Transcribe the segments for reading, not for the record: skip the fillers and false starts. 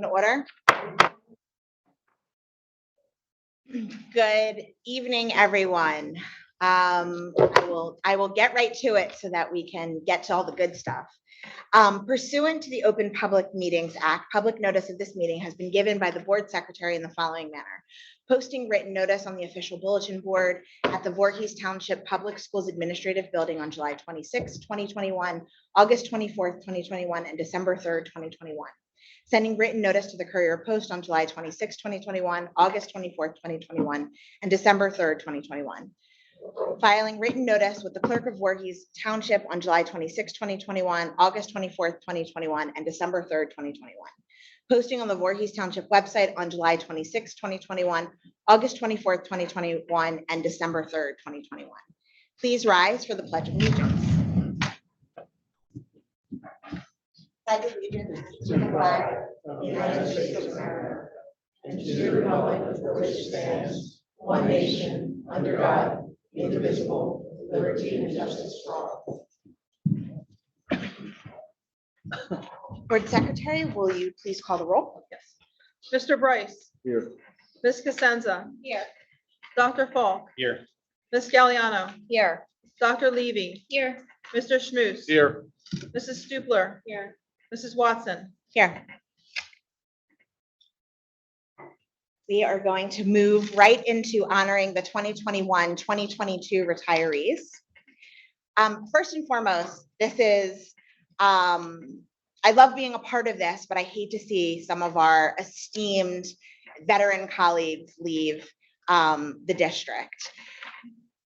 In order. Good evening, everyone. I will get right to it so that we can get to all the good stuff. Pursuant to the Open Public Meetings Act, public notice of this meeting has been given by the board secretary in the following manner. Posting written notice on the official bulletin board at the Voorhees Township Public Schools Administrative Building on July 26, 2021, August 24th, 2021, and December 3rd, 2021. Sending written notice to the Courier Post on July 26, 2021, August 24th, 2021, and December 3rd, 2021. Filing written notice with the Clerk of Voorhees Township on July 26, 2021, August 24th, 2021, and December 3rd, 2021. Posting on the Voorhees Township website on July 26, 2021, August 24th, 2021, and December 3rd, 2021. Please rise for the Pledge of Allegiance. Pledge of allegiance to the flag of the United States of America and to the republic for which it stands, one nation, under God, indivisible, with liberty and justice for all. Board Secretary, will you please call the roll? Yes. Mr. Bryce. Here. Ms. Cosenza. Here. Dr. Falk. Here. Ms. Galliano. Here. Dr. Levy. Here. Mr. Schmooze. Here. Mrs. Stupler. Here. Mrs. Watson. Here. We are going to move right into honoring the 2021-2022 retirees. First and foremost, this is, I love being a part of this, but I hate to see some of our esteemed veteran colleagues leave the district.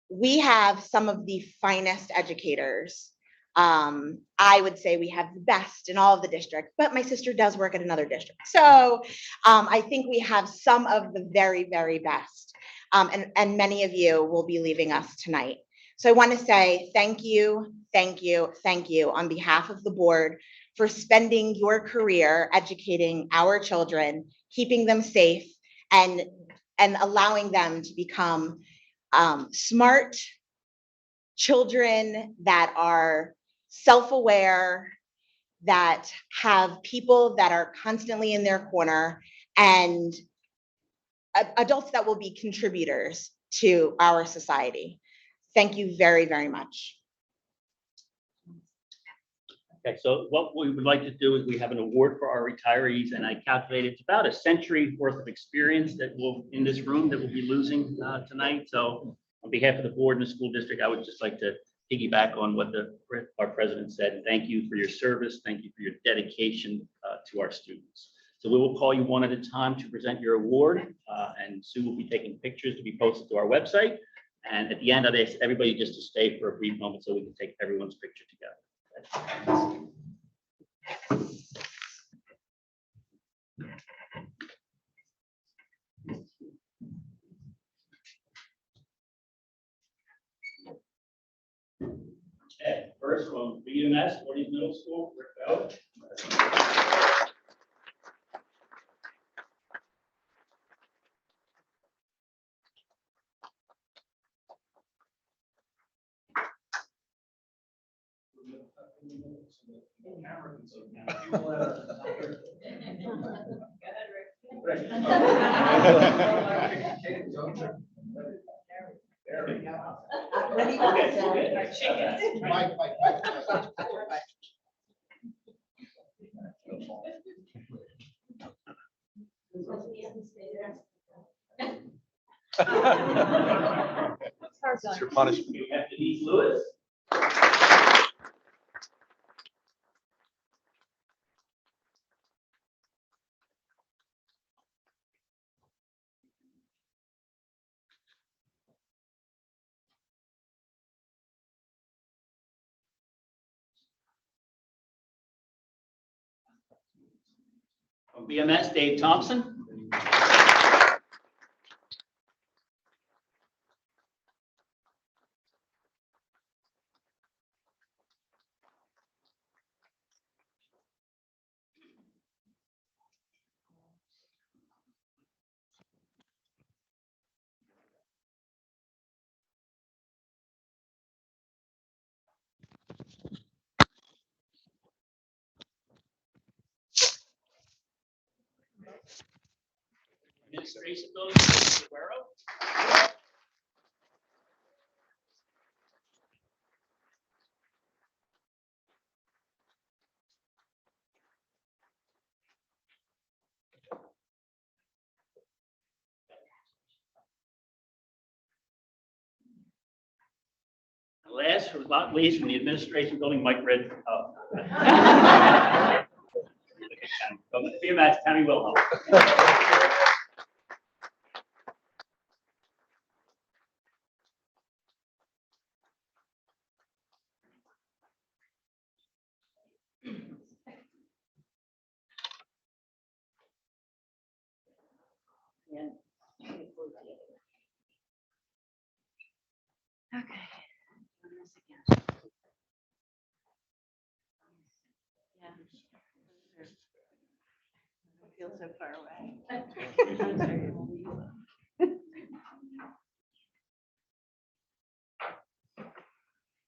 We have some of the finest educators. I would say we have the best in all of the district, but my sister does work at another district. So I think we have some of the very, very best. And many of you will be leaving us tonight. So I want to say thank you, thank you, thank you on behalf of the board for spending your career educating our children, keeping them safe, and allowing them to become smart children that are self-aware, that have people that are constantly in their corner, and adults that will be contributors to our society. Thank you very, very much. Okay, so what we would like to do is we have an award for our retirees, and I calculated it's about a century worth of experience that will in this room that we'll be losing tonight. So on behalf of the board and the school district, I would just like to piggyback on what our president said. Thank you for your service. Thank you for your dedication to our students. So we will call you one at a time to present your award, and Sue will be taking pictures to be posted to our website. And at the end, I'd ask everybody just to stay for a brief moment so we can take everyone's picture together. Okay, first one, BMS, Voorhees Middle School, Rick Bell. There we go. It's your punishment. You have Denise Lewis. From BMS, Dave Thompson. Administration Building, Mr. Guerrero. Last but not least, from the Administration Building, Mike Red. Oh. Be a match, Tammy Wilhelm. Okay. Feel so far away.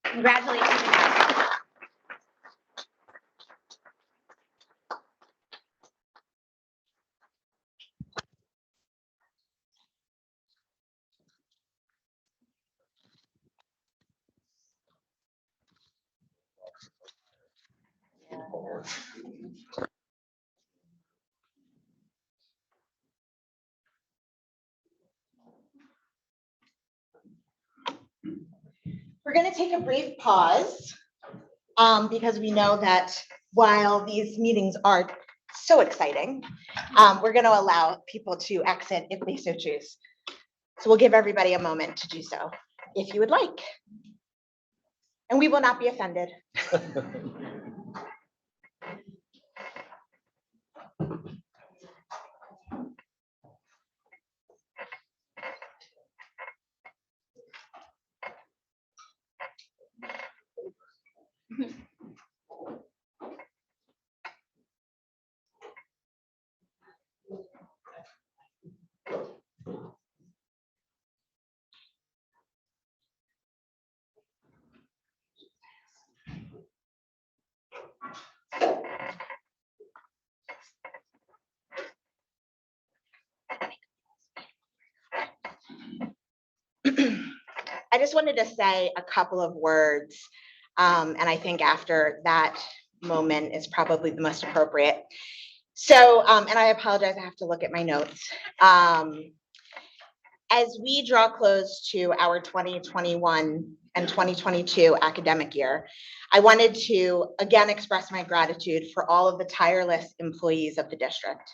Congratulations. We're going to take a brief pause because we know that while these meetings are so exciting, we're going to allow people to exit if they so choose. So we'll give everybody a moment to do so if you would like. And we will not be offended. I just wanted to say a couple of words, and I think after that moment is probably the most appropriate. So, and I apologize, I have to look at my notes. As we draw close to our 2021 and 2022 academic year, I wanted to again express my gratitude for all of the tireless employees of the district.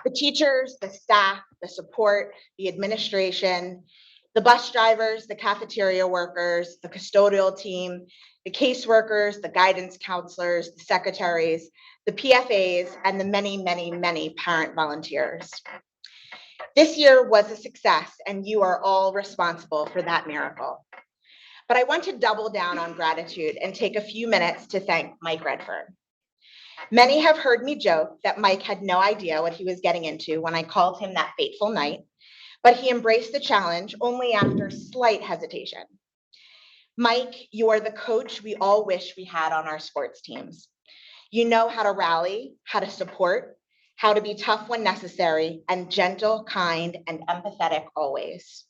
The teachers, the staff, the support, the administration, the bus drivers, the cafeteria workers, the custodial team, the caseworkers, the guidance counselors, the secretaries, the PFAs, and the many, many, many parent volunteers. This year was a success, and you are all responsible for that miracle. But I want to double down on gratitude and take a few minutes to thank Mike Redfern. Many have heard me joke that Mike had no idea what he was getting into when I called him that fateful night, but he embraced the challenge only after slight hesitation. Mike, you are the coach we all wish we had on our sports teams. You know how to rally, how to support, how to be tough when necessary, and gentle, kind, and empathetic always.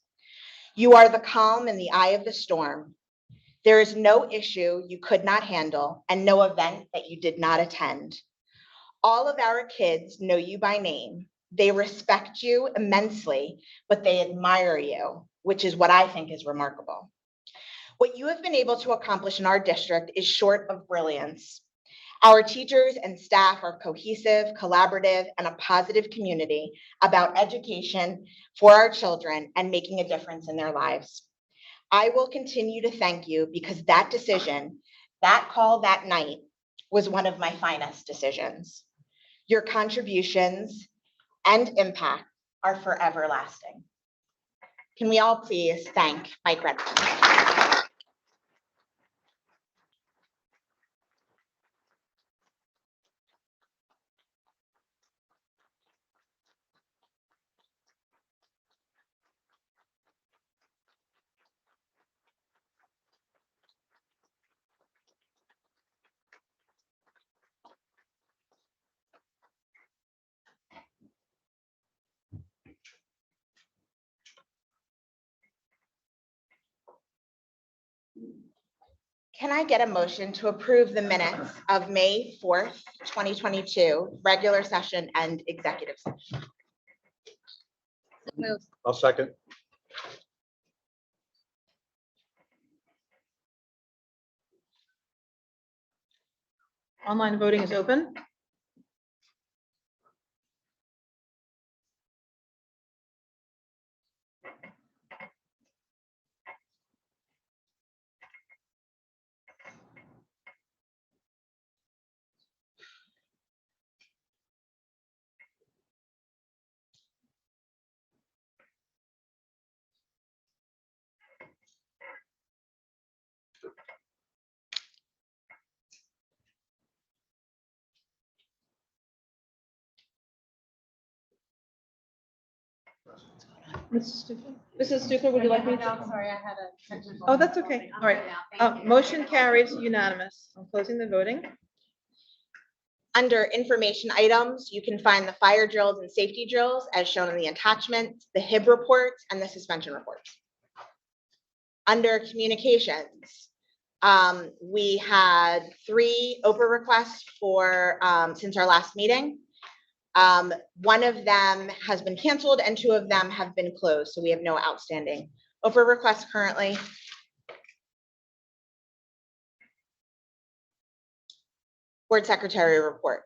You are the calm in the eye of the storm. There is no issue you could not handle and no event that you did not attend. All of our kids know you by name. They respect you immensely, but they admire you, which is what I think is remarkable. What you have been able to accomplish in our district is short of brilliance. Our teachers and staff are cohesive, collaborative, and a positive community about education for our children and making a difference in their lives. I will continue to thank you because that decision, that call that night, was one of my finest decisions. Your contributions and impact are forever lasting. Can we all please thank Mike Redfern? I get a motion to approve the minutes of May 4th, 2022, regular session and executive session? I'll second. Online voting is open. Mrs. Stuckler, would you like me to? Sorry, I had a technical. Oh, that's okay. All right. Motion carries unanimous. I'm closing the voting. Under information items, you can find the fire drills and safety drills as shown in the attachments, the HIB reports, and the suspension reports. Under communications, we had 3 Oprah requests for since our last meeting. One of them has been canceled and 2 of them have been closed, so we have no outstanding Oprah requests currently. Board Secretary report.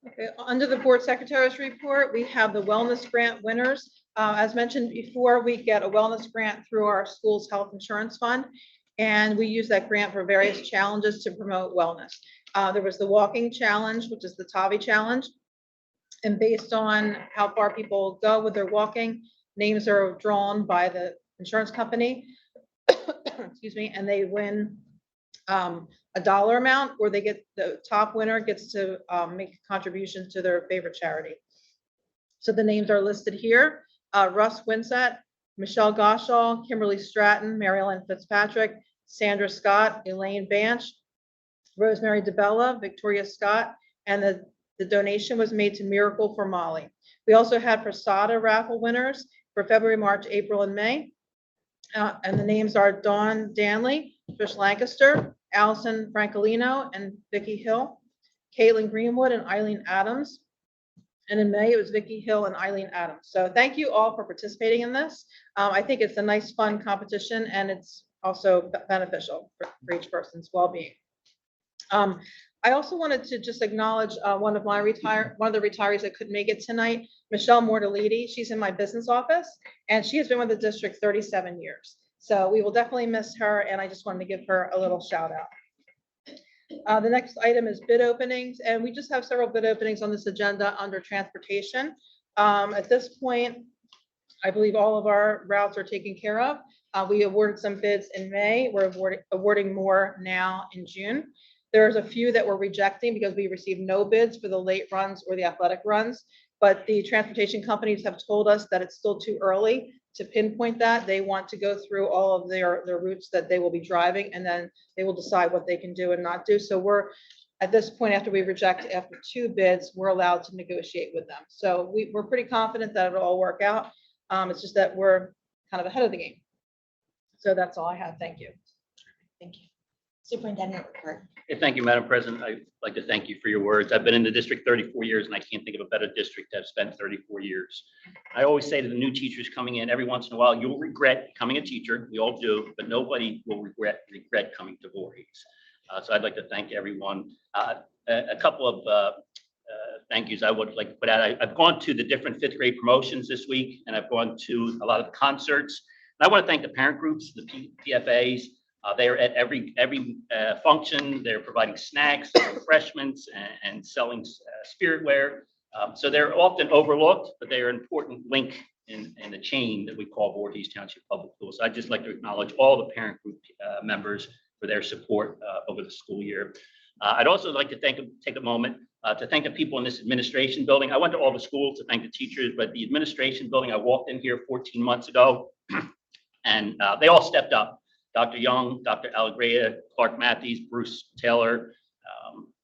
Okay, under the board secretary's report, we have the wellness grant winners. As mentioned before, we get a wellness grant through our school's health insurance fund, and we use that grant for various challenges to promote wellness. There was the walking challenge, which is the Tavi challenge. And based on how far people go with their walking, names are drawn by the insurance company. Excuse me, and they win a dollar amount, or they get, the top winner gets to make a contribution to their favorite charity. So the names are listed here. Russ Winsett, Michelle Goshall, Kimberly Stratton, Marilyn Fitzpatrick, Sandra Scott, Elaine Banch, Rosemary DeBella, Victoria Scott, and the donation was made to Miracle for Molly. We also had Prasada raffle winners for February, March, April, and May. And the names are Dawn Danley, Trish Lancaster, Allison Francolino, and Vicki Hill, Caitlin Greenwood, and Eileen Adams. And in May, it was Vicki Hill and Eileen Adams. So thank you all for participating in this. I think it's a nice, fun competition, and it's also beneficial for each person's well-being. I also wanted to just acknowledge one of the retirees that couldn't make it tonight, Michelle Mortalidi. She's in my business office, and she has been with the district 37 years. So we will definitely miss her, and I just wanted to give her a little shout out. The next item is bid openings, and we just have several bid openings on this agenda under transportation. At this point, I believe all of our routes are taken care of. We awarded some bids in May. We're awarding more now in June. There's a few that we're rejecting because we received no bids for the late runs or the athletic runs, but the transportation companies have told us that it's still too early to pinpoint that. They want to go through all of their routes that they will be driving, and then they will decide what they can do and not do. So we're, at this point, after we reject after 2 bids, we're allowed to negotiate with them. So we're pretty confident that it'll all work out. It's just that we're kind of ahead of the game. So that's all I have. Thank you. Thank you. Superintendent report. Hey, thank you, Madam President. I'd like to thank you for your words. I've been in the district 34 years, and I can't think of a better district to have spent 34 years. I always say to the new teachers coming in, every once in a while, you'll regret becoming a teacher. We all do, but nobody will regret coming to Voorhees. So I'd like to thank everyone. A couple of thank yous I would like to put out. I've gone to the different 5th grade promotions this week, and I've gone to a lot of concerts. And I want to thank the parent groups, the PFAs. They are at every function. They're providing snacks, refreshments, and selling spiritware. So they're often overlooked, but they are an important link in the chain that we call Voorhees Township Public Schools. So I'd just like to acknowledge all the parent group members for their support over the school year. I'd also like to take a moment to thank the people in this administration building. I went to all the schools to thank the teachers, but the administration building, I walked in here 14 months ago, and they all stepped up. Dr. Young, Dr. Allegria, Clark Matthews, Bruce Taylor,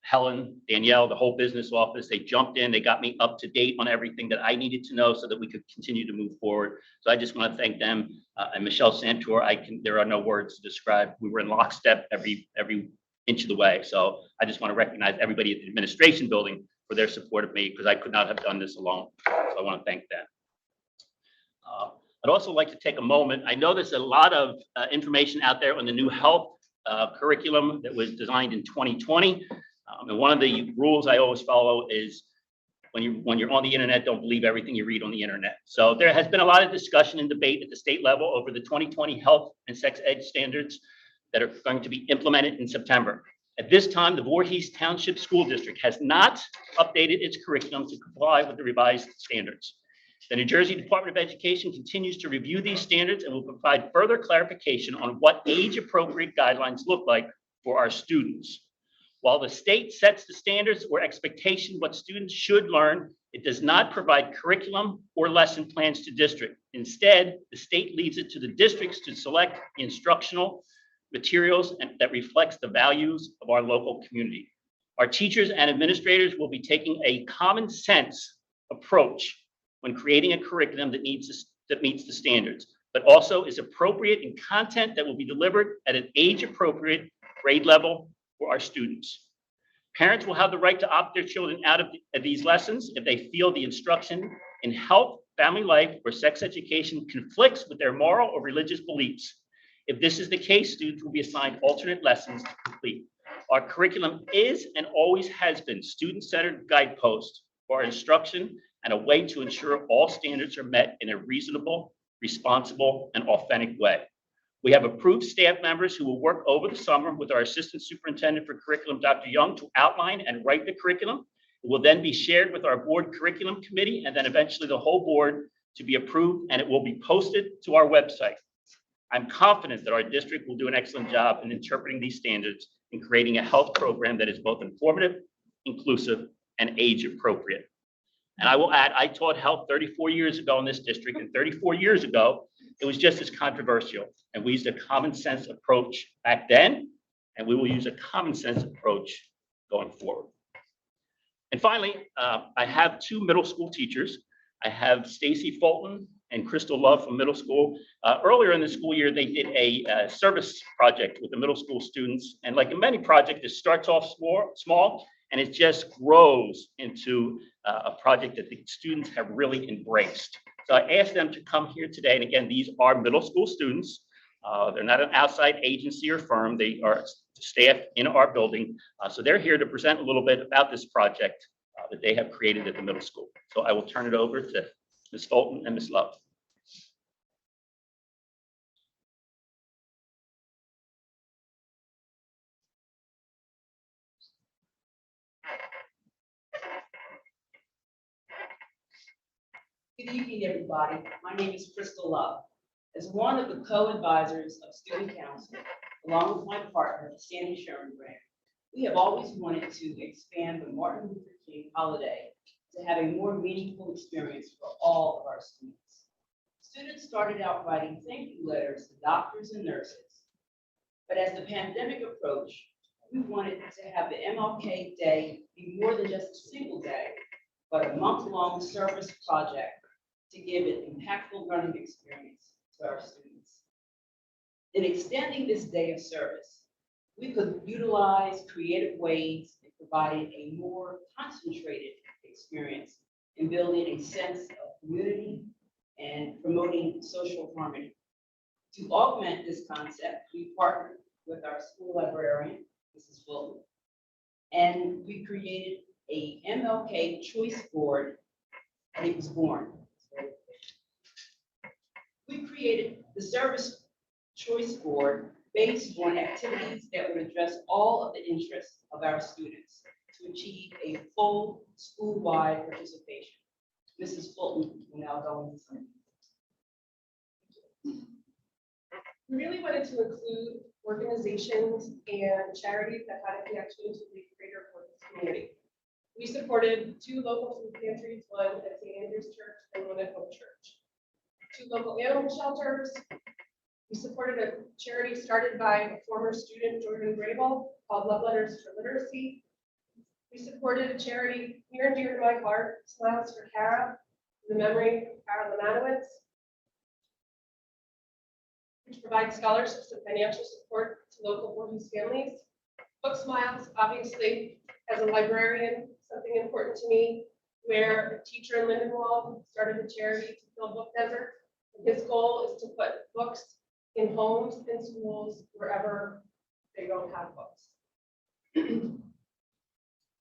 Helen, Danielle, the whole business office, they jumped in, they got me up to date on everything that I needed to know so that we could continue to move forward. So I just want to thank them and Michelle Santor. There are no words to describe. We were in lockstep every inch of the way. So I just want to recognize everybody at the administration building for their support of me because I could not have done this alone. So I want to thank them. I'd also like to take a moment. I know there's a lot of information out there on the new health curriculum that was designed in 2020. And one of the rules I always follow is when you're on the internet, don't believe everything you read on the internet. So there has been a lot of discussion and debate at the state level over the 2020 health and sex ed standards that are going to be implemented in September. At this time, the Voorhees Township School District has not updated its curriculum to comply with the revised standards. The New Jersey Department of Education continues to review these standards and will provide further clarification on what age-appropriate guidelines look like for our students. While the state sets the standards or expectation what students should learn, it does not provide curriculum or lesson plans to district. Instead, the state leaves it to the districts to select the instructional materials that reflects the values of our local community. Our teachers and administrators will be taking a common sense approach when creating a curriculum that meets the standards, but also is appropriate in content that will be delivered at an age-appropriate grade level for our students. Parents will have the right to opt their children out of these lessons if they feel the instruction in health, family life, or sex education conflicts with their moral or religious beliefs. If this is the case, students will be assigned alternate lessons to complete. Our curriculum is and always has been student-centered guidepost for our instruction and a way to ensure all standards are met in a reasonable, responsible, and authentic way. We have approved staff members who will work over the summer with our Assistant Superintendent for Curriculum, Dr. Young, to outline and write the curriculum. It will then be shared with our board curriculum committee and then eventually the whole board to be approved, and it will be posted to our website. I'm confident that our district will do an excellent job in interpreting these standards and creating a health program that is both informative, inclusive, and age appropriate. And I will add, I taught health 34 years ago in this district, and 34 years ago, it was just as controversial. And we used a common sense approach back then, and we will use a common sense approach going forward. And finally, I have two middle school teachers. I have Stacy Fulton and Crystal Love from middle school. Earlier in the school year, they did a service project with the middle school students. And like in many projects, it starts off small and it just grows into a project that the students have really embraced. So I asked them to come here today. And again, these are middle school students. They're not an outside agency or firm. They are staff in our building. So they're here to present a little bit about this project that they have created at the middle school. So I will turn it over to Ms. Fulton and Ms. Love. Good evening, everybody. My name is Crystal Love. As one of the co-advisors of Student Council, along with my partner, Sandy Sherman Grant, we have always wanted to expand the Martin Luther King holiday to have a more meaningful experience for all of our students. Students started out writing thank you letters to doctors and nurses. But as the pandemic approached, we wanted to have the MLK Day be more than just a single day, but a month-long service project to give an impactful learning experience to our students. In extending this day of service, we could utilize creative ways in providing a more concentrated experience in building a sense of community and promoting social harmony. To augment this concept, we partnered with our school librarian, Mrs. Fulton, and we created a MLK choice board, and it was born. We created the service choice board based on activities that would address all of the interests of our students to achieve a full school-wide participation. Mrs. Fulton will now go into some. We really wanted to include organizations and charities that had a connection to the greater Portland community. We supported 2 local food pantries, one at St. Andrew's Church and one at Hope Church. 2 local animal shelters. We supported a charity started by a former student, Jordan Grable, called Love Letters for Literacy. We supported a charity near and dear to my heart, Smiles for Kara, in the memory of Kara Lamanowitz, which provides scholarships and financial support to local Voorhees families. Book Smiles, obviously, as a librarian, something important to me, where a teacher in Lindenwold started a charity to fill book desert. His goal is to put books in homes and schools wherever they don't have books.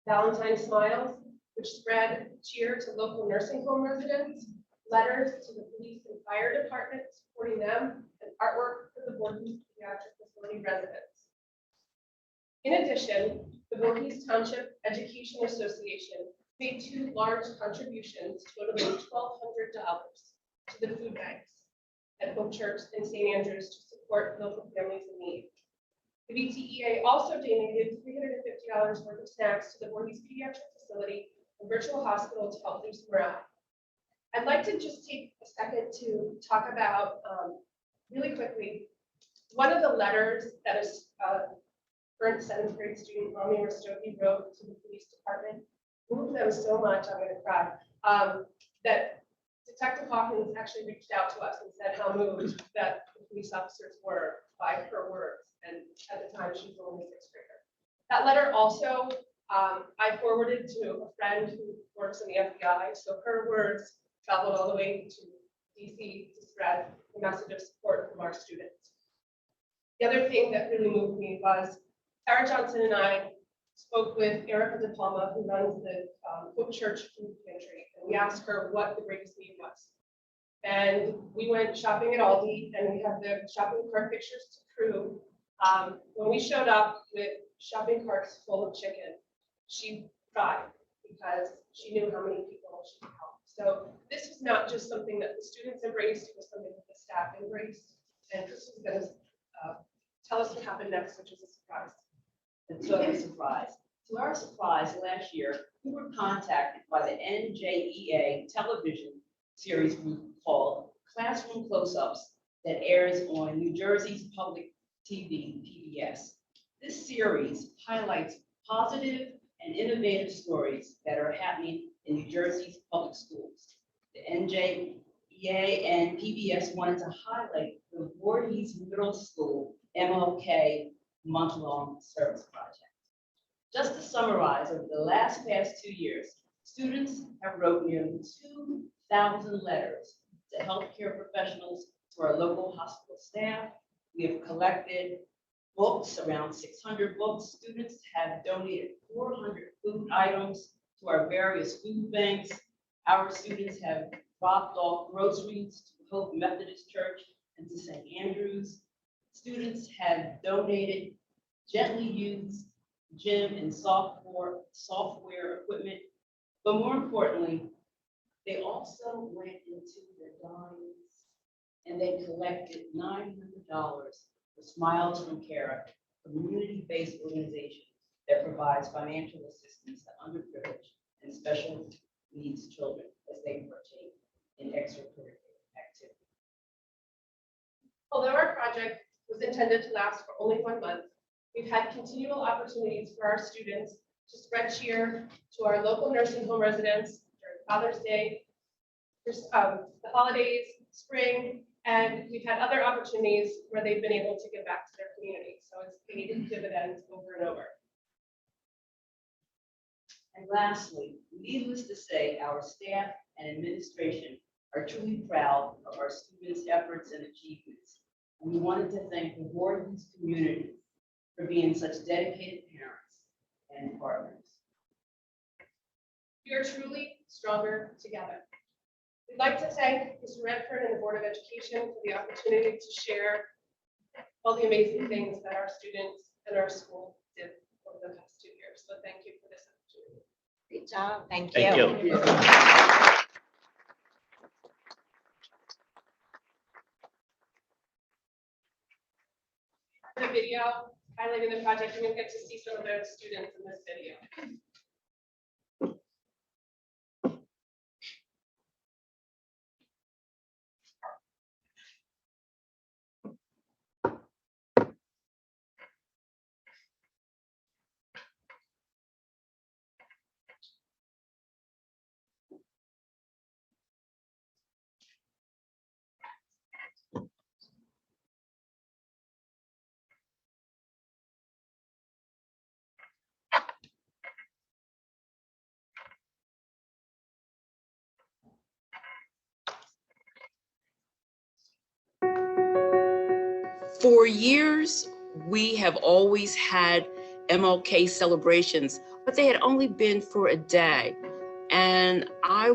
Valentine Smiles, which spread cheer to local nursing home residents, letters to the police and fire department supporting them, and artwork for the Voorhees Pediatric Facility residents. In addition, the Voorhees Township Education Association made 2 large contributions totaling $1,200 to the food banks at Hope Church and St. Andrews to support local families in need. The VTEA also donated $350 worth of snacks to the Voorhees Pediatric Facility and Virtual Hospital to help boost morale. I'd like to just take a second to talk about, really quickly, one of the letters that is current 7th grade student, Mommy Rastogi, wrote to the police department. Moved them so much, I'm gonna cry. That Detective Hawkins actually reached out to us and said how moved that the police officers were by her words. And at the time, she was only a 6th grader. That letter also, I forwarded to a friend who works in the FBI. So her words traveled all the way to DC to spread the message of support from our students. The other thing that really moved me was Sarah Johnson and I spoke with Erica De Palma, who runs the Hope Church Food Pantry, and we asked her what the greatest need was. And we went shopping at Aldi, and we have the shopping cart pictures to prove. When we showed up with shopping carts full of chicken, she cried because she knew how many people she could help. So this was not just something that the students embraced, it was something that the staff embraced. And Chris is going to tell us what happened next, which is a surprise. A total surprise. To our surprise, last year, we were contacted by the NJEA television series group called Classroom Close-Ups that airs on New Jersey's public TV, PBS. This series highlights positive and innovative stories that are happening in New Jersey's public schools. The NJEA and PBS wanted to highlight the Voorhees Middle School MLK month-long service project. Just to summarize, over the past 2 years, students have wrote nearly 2,000 letters to healthcare professionals, to our local hospital staff. We have collected books, around 600 books. Students have donated 400 food items to our various food banks. Our students have dropped off groceries to Hope Methodist Church and to St. Andrews. Students have donated gently used gym and software equipment, but more importantly, they also went into the dines and they collected $900 for Smiles from Kara, a community-based organization that provides financial assistance to underprivileged and special needs children as they partake in extracurricular activities. Although our project was intended to last for only 1 month, we've had continual opportunities for our students to spread cheer to our local nursing home residents during Father's Day, the holidays, spring, and we've had other opportunities where they've been able to give back to their community. So it's paid dividends over and over. And lastly, needless to say, our staff and administration are truly proud of our students' efforts and achievements. And we wanted to thank the Voorhees community for being such dedicated parents and partners. We are truly stronger together. We'd like to thank Mr. Redford and the Board of Education for the opportunity to share all the amazing things that our students and our school did over the past 2 years. So thank you for this opportunity. Great job. Thank Thank you. you. The video highlighting the project, and you'll get to see some of those students in this video. For years, we have always had MLK celebrations, but they had only been for a day. And I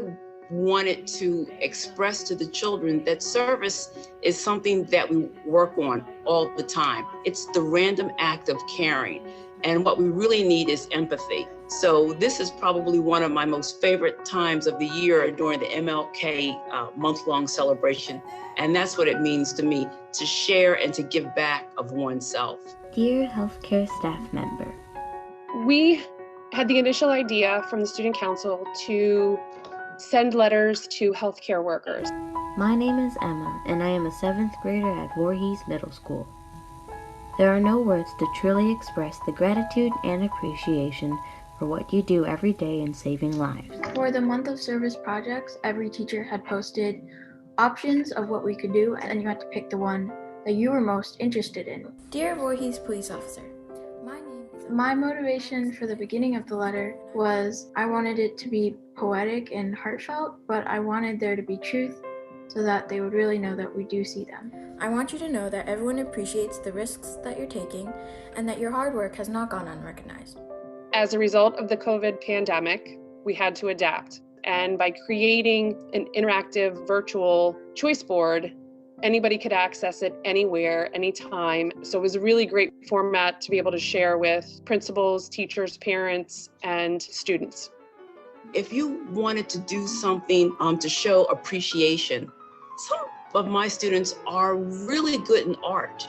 wanted to express to the children that service is something that we work on all the time. It's the random act of caring. And what we really need is empathy. So this is probably one of my most favorite times of the year during the MLK month-long celebration. And that's what it means to me, to share and to give back of oneself. Dear healthcare staff member, We had the initial idea from the student council to send letters to healthcare workers. my name is Emma and I am a 7th grader at Voorhees Middle School. There are no words to truly express the gratitude and appreciation for what you do every day in saving lives. For the month of service projects, every teacher had posted options of what we could do, and you had to pick the one that you were most interested in. Dear Voorhees police officer, My motivation for the beginning of the letter was I wanted it to be poetic and heartfelt, but I wanted there to be truth so that they would really know that we do see them. I want you to know that everyone appreciates the risks that you're taking and that your hard work has not gone unrecognized. As a result of the COVID pandemic, we had to adapt. And by creating an interactive virtual choice board, anybody could access it anywhere, anytime. So it was a really great format to be able to share with principals, teachers, parents, and students. If you wanted to do something to show appreciation, some of my students are really good in art.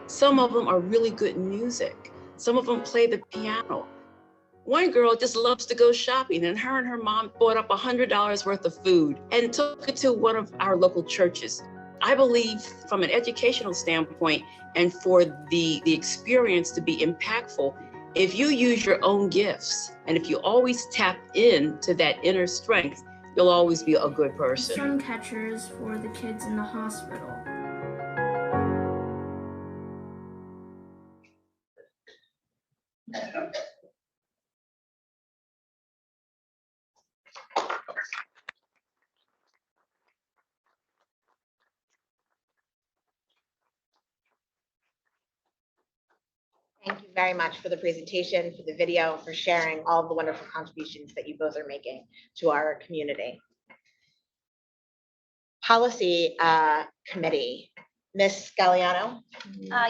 Some of them are really good in music. Some of them play the piano. One girl just loves to go shopping, and her mom bought up $100 worth of food and took it to one of our local churches. I believe from an educational standpoint and for the experience to be impactful, if you use your own gifts and if you always tap into that inner strength, you'll always be a good person. Sun catchers for the kids in the hospital. Thank you very much for the presentation, for the video, for sharing all of the wonderful contributions that you both are making to our community. Policy Committee, Ms. Galliano.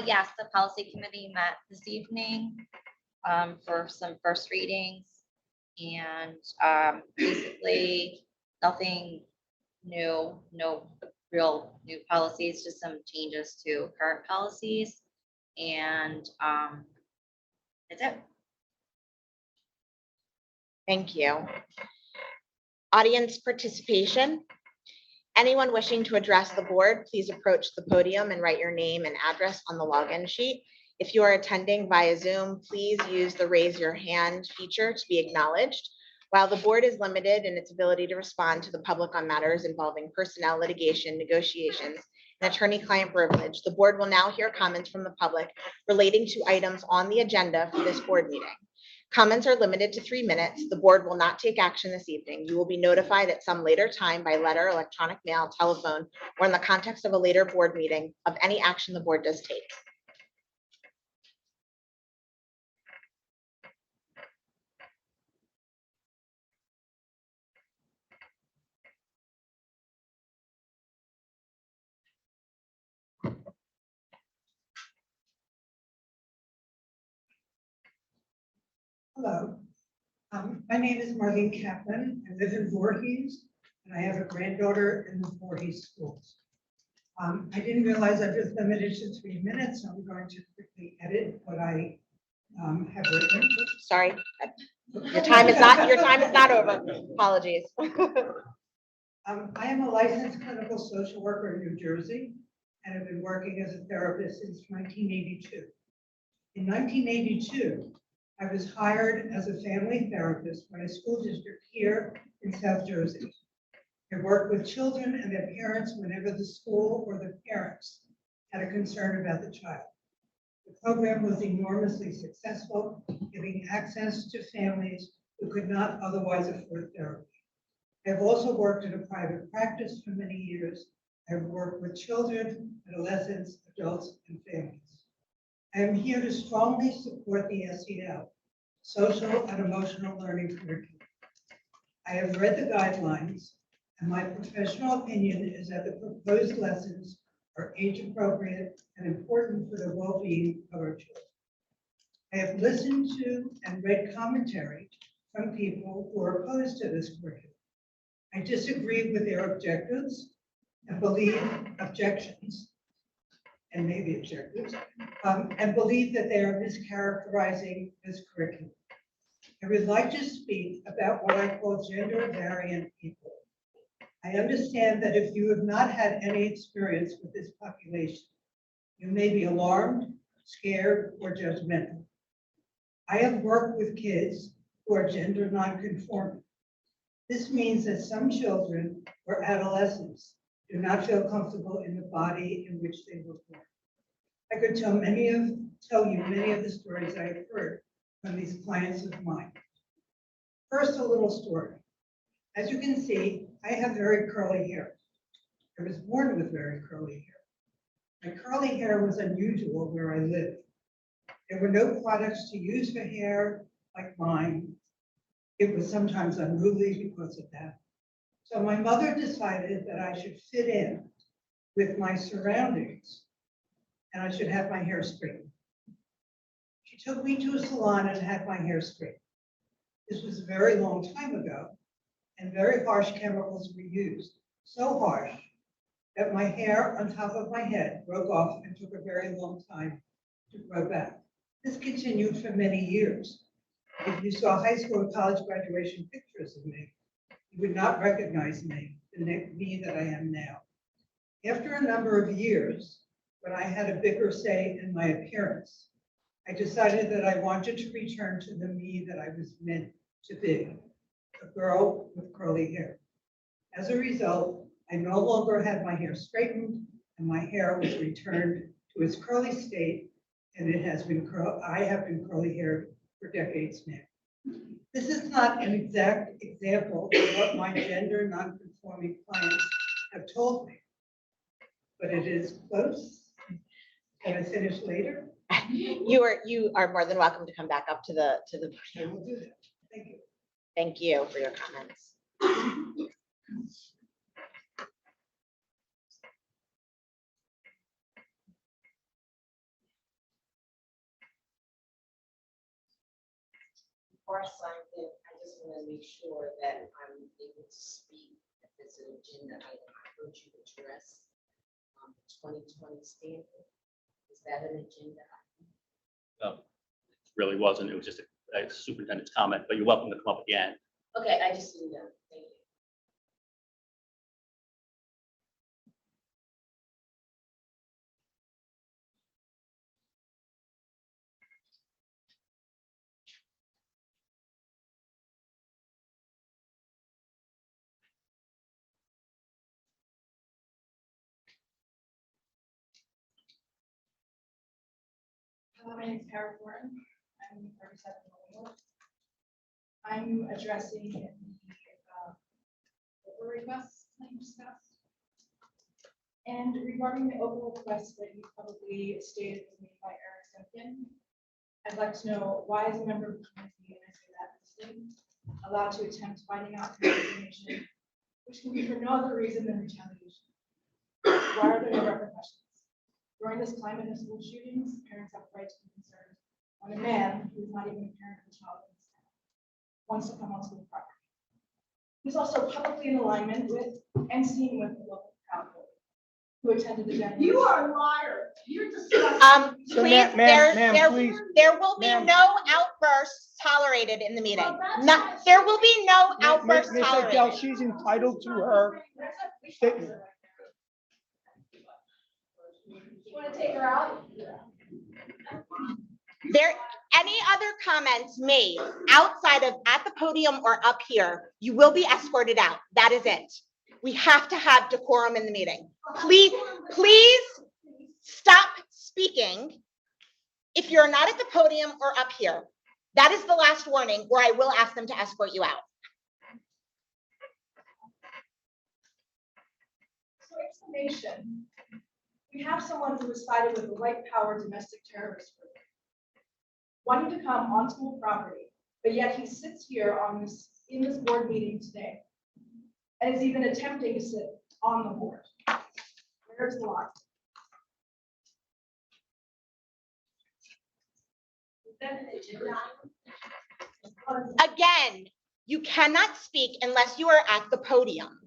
Yes, the policy committee met this evening for some first readings, and basically nothing new, no real new policies, just some changes to current policies. And that's it. Thank you. Audience participation. Anyone wishing to address the board, please approach the podium and write your name and address on the login sheet. If you are attending via Zoom, please use the raise your hand feature to be acknowledged. While the board is limited in its ability to respond to the public on matters involving personnel litigation, negotiations, and attorney-client privilege, the board will now hear comments from the public relating to items on the agenda for this board meeting. Comments are limited to 3 minutes. The board will not take action this evening. You will be notified at some later time by letter, electronic mail, telephone, or in the context of a later board meeting of any action the board does take. Hello, my name is Marlene Kaplan. I live in Voorhees, and I have a granddaughter in the Voorhees schools. I didn't realize I was limited to 3 minutes, so I'm going to quickly edit what I have written. Sorry, your time is not over. Apologies. I am a licensed clinical social worker in New Jersey, and have been working as a therapist since 1982. In 1982, I was hired as a family therapist by a school district here in South Jersey. I worked with children and their parents whenever the school or the parents had a concern about the child. The program was enormously successful, giving access to families who could not otherwise afford therapy. I have also worked in a private practice for many years I have worked with children, adolescents, adults, and families. I am here to strongly support the SEL, social and emotional learning curriculum. I have read the guidelines, and my professional opinion is that the proposed lessons are age appropriate and important for the well-being of our children. I have listened to and read commentary from people who are opposed to this curriculum. I disagree with their objectives and believe objections, and maybe objectives, and believe that they are mischaracterizing this curriculum. I would like to speak about what I call gender variant people. I understand that if you have not had any experience with this population, you may be alarmed, scared, or judgmental. I have worked with kids who are gender nonconforming. This means that some children or adolescents do not feel comfortable in the body in which they were born. I could tell you many of the stories I have heard from these clients of mine. First, a little story. As you can see, I have very curly hair. I was born with very curly hair. My curly hair was unusual where I lived. There were no products to use for hair like mine. It was sometimes unruly because of that. So my mother decided that I should fit in with my surroundings and I should have my hair straightened. She took me to a salon and had my hair straightened. This was a very long time ago, and very harsh chemicals were used, so harsh that my hair on top of my head broke off and took a very long time to grow back. This continued for many years. If you saw high school or college graduation pictures of me, you would not recognize me, the me that I am now. After a number of years, when I had a bigger say in my appearance, I decided that I wanted to return to the me that I was meant to be, a girl with curly hair. As a result, I no longer had my hair straightened and my hair was returned to its curly state, and it has been I have been curly haired for decades now. This is not an exact example of what my gender non-conforming clients have told me, but it is close. Can I finish later? You are more than welcome to come back up to the. I will do that. Thank you. Thank you for your comments. Before I sign in, I just want to make sure that I'm able to speak if it's an agenda item. I heard you address the 2020 standard. Is that an agenda item? No, it really wasn't. It was just a superintendent's comment, but you're welcome to come up again. Okay, I just didn't know. Thank you. My name is Kara Thornton. I'm 37 millennial. I'm addressing the Oprah requests that you discussed. And regarding the Oprah request that you probably stated was made by Eric Simpkin, I'd like to know why is a member of the community, and I say that loosely, allowed to attempt finding out information, which can be for no other reason than retaliation. Why are there no repercussions? During this climate of school shootings, parents have the right to be concerned when a man who is not even a parent of a child wants to come on school property. He's also publicly in alignment with and seen with the local Proud Boys who attended the January. You are a liar. You're disgusting. So please, there will be no outbursts tolerated in the meeting. There will be no outbursts Ms. tolerated. Adele, she's entitled to her statement. You want to take her out? Any other comments made outside of at the podium or up here, you will be escorted out. That is it. We have to have decorum in the meeting. Please stop speaking if you're not at the podium or up here. That is the last warning, or I will ask them to escort you out. So information, we have someone who was sided with the white power domestic terrorist group, wanting to come on school property, but yet he sits here in this board meeting today, and is even attempting to sit on the board. Where's the line? Is that an agenda item? Again, you cannot speak unless you are at the podium.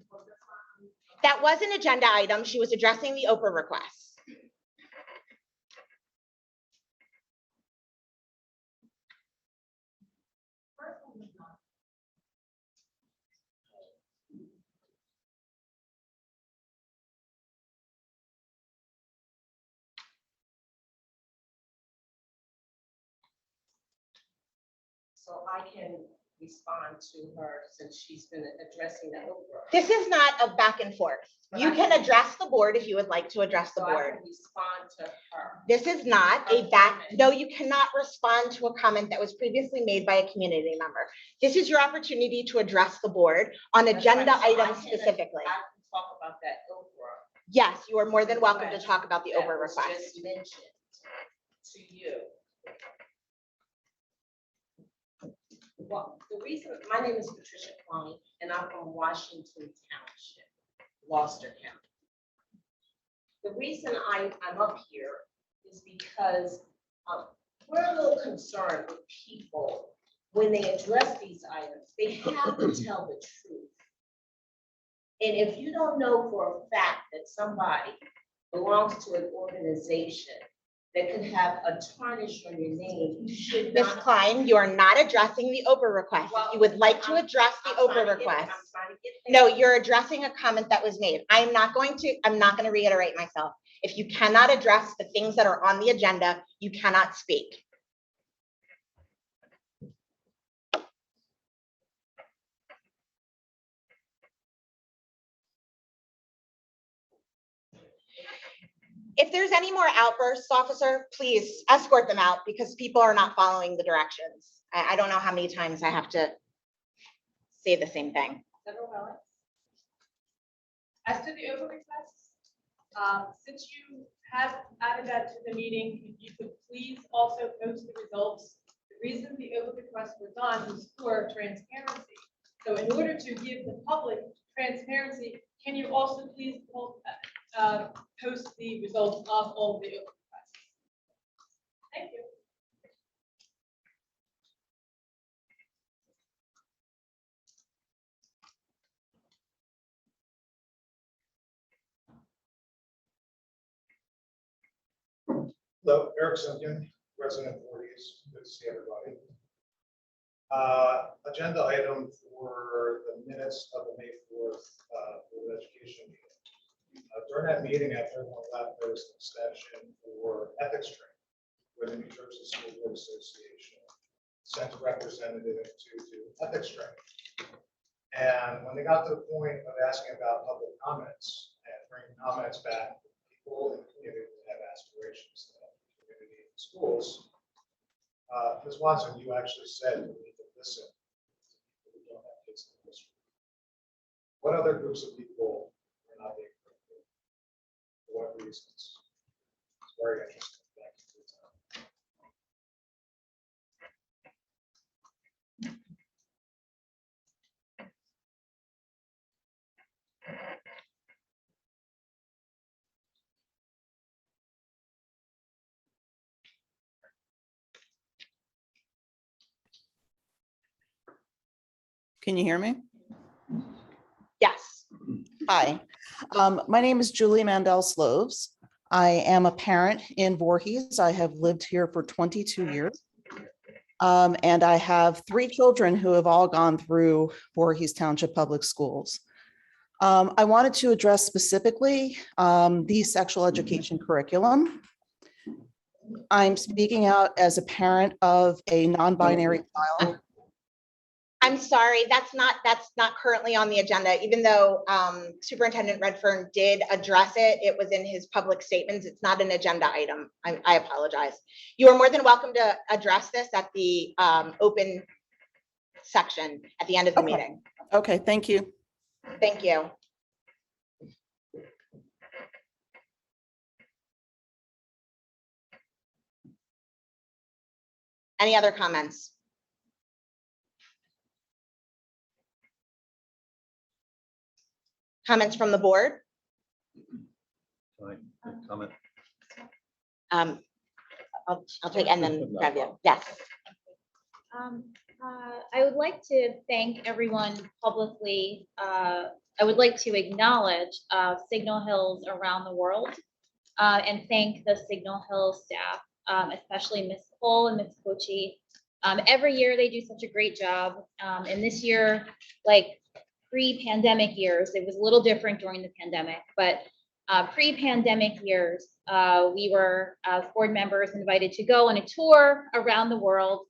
That was an agenda item. She was addressing the Oprah request. So I can respond to her since she's been addressing that over. This is not a back and forth. You can address the board if you would like to address the So I board. can respond to her. This is not a back, no, you cannot respond to a comment that was previously made by a community member. This is your opportunity to address the board on That's agenda right. So I items can- specifically. I can talk about that over. Yes, you are more than welcome to talk about the That Oprah was request. just mentioned to you. Well, the reason, my name is Patricia Clowney, and I'm from Washington Township, Gloucester County. The reason I'm up here is because we're a little concerned with people when they address these items. They have to tell the truth. And if you don't know for a fact that somebody belongs to an organization that could have a tarnish on your name, you should Ms. not. Klein, you are not addressing the Oprah request. If you would like to address the Oprah request. No, you're addressing a comment that was made. I'm not going to reiterate myself. If you cannot address the things that are on the agenda, you cannot speak. If there's any more outbursts, officer, please escort them out because people are not following the directions. I don't know how many times I have to say the same thing. As to the Oprah request, since you have added that to the meeting, if you could please also post the results. The reason the Oprah request was on was for transparency. So in order to give the public transparency, can you also please post the results of all the Oprah requests? Thank you. Hello, Eric Simpkin, resident of Voorhees. Good to see everybody. Agenda item for the minutes of the May 4th Board of Education meeting. During that meeting, after everyone left, there was an extension for ethics training where the New Jersey School Board Association sent a representative to do ethics training. And when they got to the point of asking about public comments and bringing comments back from people in the community that have aspirations to help the community and schools, Ms. Watson, you actually said we need to listen to people who don't have kids in the district. What other groups of people are not being heard? For what reasons? It's very interesting. Thank you for your time. Can you hear me? Yes. Hi, my name is Julie Mandel Sloves. I am a parent in Voorhees. I have lived here for 22 years. And I have 3 children who have all gone through Voorhees Township Public Schools. I wanted to address specifically the sexual education curriculum. I'm speaking out as a parent of a non-binary child. I'm sorry, that's not currently on the agenda, even though Superintendent Redfern did address it. It was in his public statements. It's not an agenda item. I apologize. You are more than welcome to address this at the open section at the end of the meeting. Okay, thank you. Thank you. Any other comments? Comments from the board? Comment. I'll take and then grab you. Yes. I would like to thank everyone publicly. I would like to acknowledge Signal Hills around the world and thank the Signal Hills staff, especially Miss Cole and Miss Kochi. Every year they do such a great job. And this year, like pre-pandemic years, it was a little different during the pandemic, but pre-pandemic years, we were board members invited to go on a tour around the world,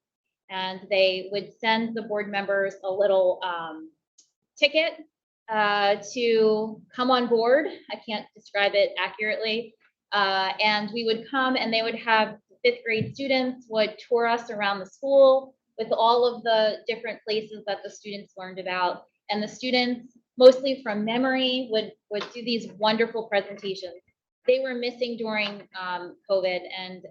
and they would send the board members a little ticket to come on board. I can't describe it accurately. And we would come and they would have fifth grade students would tour us around the school with all of the different places that the students learned about. And the students, mostly from memory, would do these wonderful presentations. They were missing during COVID, and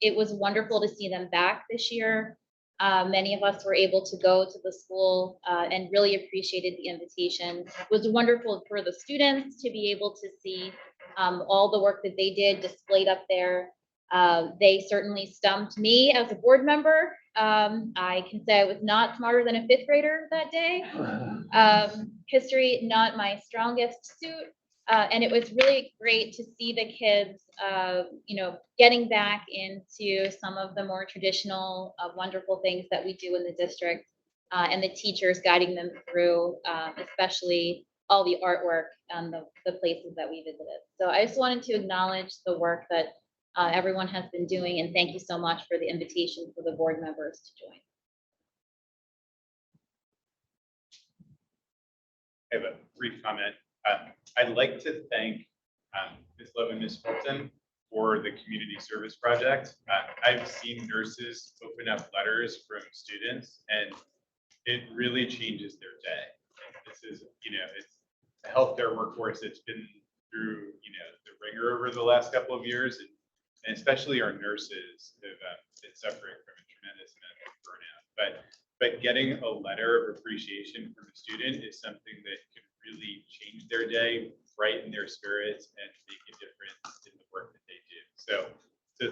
it was wonderful to see them back this year. Many of us were able to go to the school and really appreciated the invitation. It was wonderful for the students to be able to see all the work that they did displayed up there. They certainly stumped me as a board member. I can say I was not smarter than a fifth grader that day. History, not my strongest suit. And it was really great to see the kids, getting back into some of the more traditional, wonderful things that we do in the district, and the teachers guiding them through, especially all the artwork and the places that we visited. So I just wanted to acknowledge the work that everyone has been doing, and thank you so much for the invitation for the board members to join. I have a brief comment. I'd like to thank Ms. Love and Ms. Fulton for the community service project. I've seen nurses open up letters from students, and it really changes their day. This is, it's a healthcare workforce that's been through, the ringer over the last couple of years, and especially our nurses have been suffering from a tremendous amount of burnout. But getting a letter of appreciation from a student is something that can really change their day, brighten their spirits, and make a difference in the work that they do. So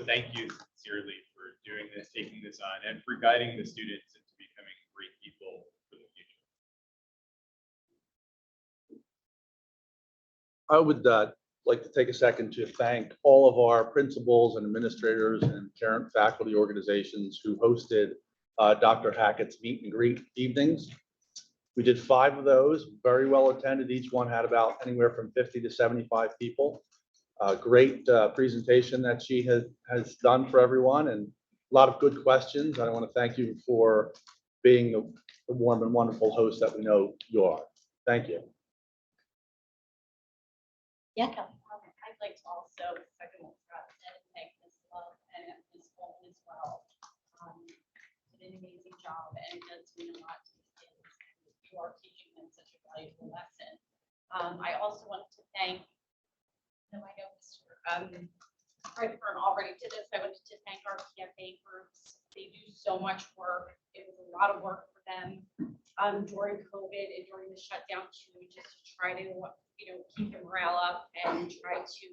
thank you sincerely for doing this, taking this on, and for guiding the students into becoming great people for the future. I would like to take a second to thank all of our principals and administrators and parent faculty organizations who hosted Dr. Hackett's meet and greet evenings. We did 5 of those, very well attended. Each one had about anywhere from 50 to 75 people. Great presentation that she has done for everyone, and a lot of good questions. I want to thank you for being the warm and wonderful host that we know you are. Thank you. Yeah. I'd like to also second what Scott said and thank Ms. Love and Ms. Bolton as well. Did an amazing job, and it does mean a lot to these kids. You are teaching them such a valuable lesson. I also wanted to thank, I know Mr. Redfern already did this. I wanted to thank our PFA groups. They do so much work. It was a lot of work for them during COVID and during the shutdown too, just to try to keep the morale up and try to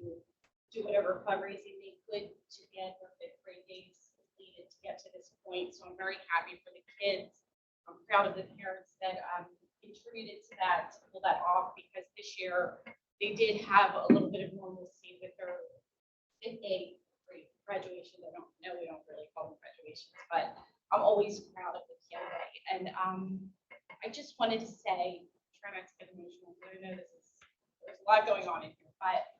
do whatever fundraising they could to get their fifth grade days completed to get to this point. So I'm very happy for the kids. I'm proud of the parents that contributed to that, to pull that off, because this year they did have a little bit of normalcy with their fifth day graduation. I don't know, we don't really call them graduations, but I'm always proud of the PLA. And I just wanted to say, try not to get emotional, but I know there's a lot going on in here, but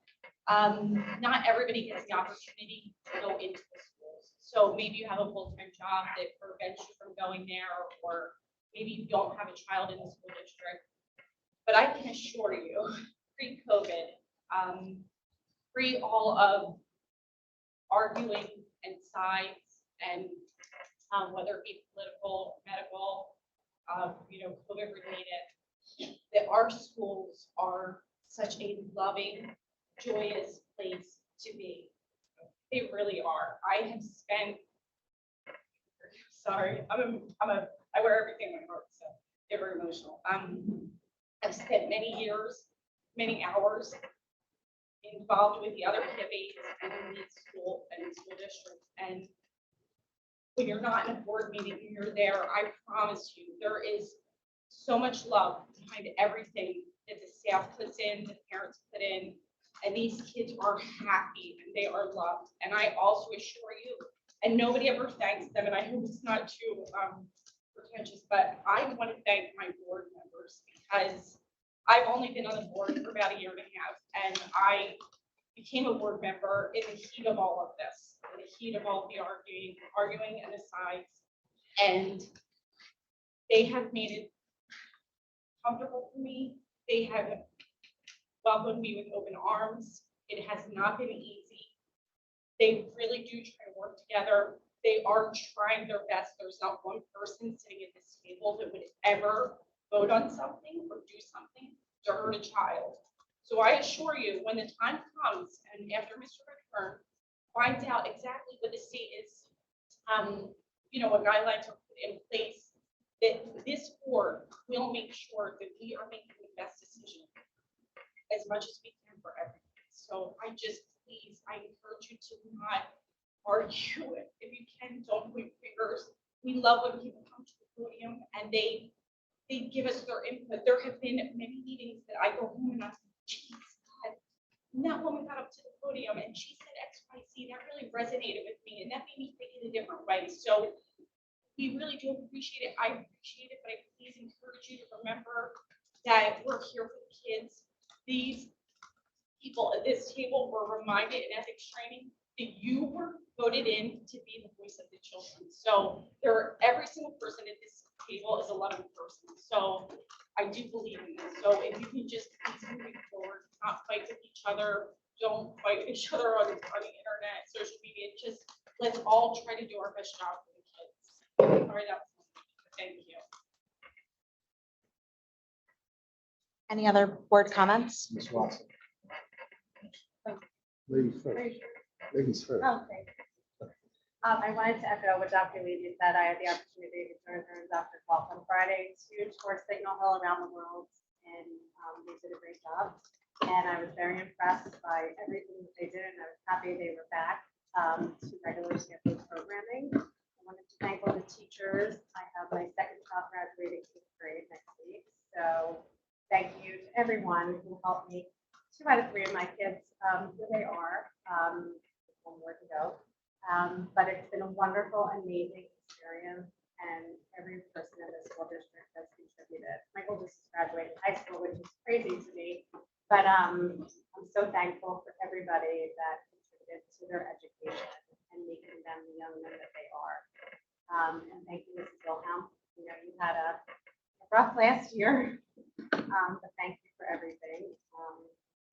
not everybody gets the opportunity to go into the schools. So maybe you have a full-time job that prevents you from going there, or maybe you don't have a child in the school district. But I can assure you, pre-COVID, pre all of arguing and sides and whether it be political, medical, COVID related, that our schools are such a loving, joyous place to be. They really are. I have spent sorry, I wear everything in my heart, so get very emotional. I've spent many years, many hours involved with the other PFAs and in the school and in school district. And when you're not in a board meeting and you're there, I promise you, there is so much love behind everything that the staff puts in, the parents put in, and these kids are happy and they are loved. And I also assure you, and nobody ever thanks them, and I hope it's not too pretentious, but I want to thank my board members because I've only been on the board for about a year and a half, and I became a board member in the heat of all of this, in the heat of all the arguing and the sides, and they have made it comfortable for me. They have welcomed me with open arms. It has not been easy. They really do try to work together. They are trying their best. There's not one person sitting at this table that would ever vote on something or do something to hurt a child. So I assure you, when the time comes and after Mr. Redfern finds out exactly what the state is, what guidelines are put in place, that this board will make sure that we are making the best decision as much as we can for everyone. So please, I encourage you to not argue it. If you can, don't point fingers. We love when people come to the podium and they give us their input. There have been many meetings that I go home and I say, geez, God, and that woman got up to the podium and she said X, Y, Z. That really resonated with me and that made me think in a different way. So we really do appreciate it. I appreciate it, but I please encourage you to remember that we're here for the kids. These people at this table were reminded in ethics training that you were voted in to be the voice of the children. So every single person at this table is a loving person. So I do believe in this. So if you can just please move forward, not fight with each other, don't fight with each other on the internet, social media. Just let's all try to do our best job for the kids. Sorry, thank you. Any other board comments? Ms. Watson. Ladies first. Ladies first. Okay. I wanted to echo what Dr. Levy said. I had the opportunity to join her and Dr. Falk on Friday to tour Signal Hill around the world, and they did a great job. And I was very impressed by everything that they did, and I was happy they were back to regular scheduled programming. I wanted to thank all the teachers. I have my second child graduating 8th grade next week, so thank you to everyone who helped me. 2 out of 3 of my kids, here they are. One more to go. But it's been a wonderful, amazing experience, and every person in the school district has contributed. My oldest is graduating high school, which is crazy to me, but I'm so thankful for everybody that contributed to their education and making them the young men that they are. And thank you, Mrs. Wilhelm. You had a rough last year, but thank you for everything.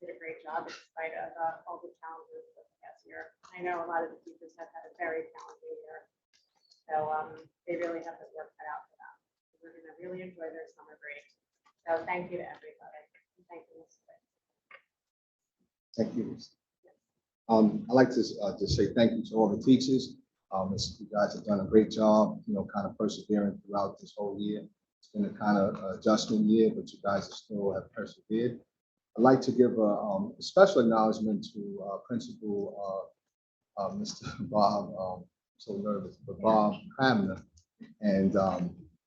Did a great job in spite of all the challenges of the past year. I know a lot of the teachers have had a very challenging year, so they really have the work cut out for them. We're going to really enjoy their summer break. So thank you to everybody. And thank you, Mr. White. Thank you. I'd like to just say thank you to all the teachers. You guys have done a great job, kind of persevering throughout this whole year. It's been a kind of adjustment year, but you guys still have persevered. I'd like to give a special acknowledgement to Principal Mr. Bob, so nervous, but Bob Hamner and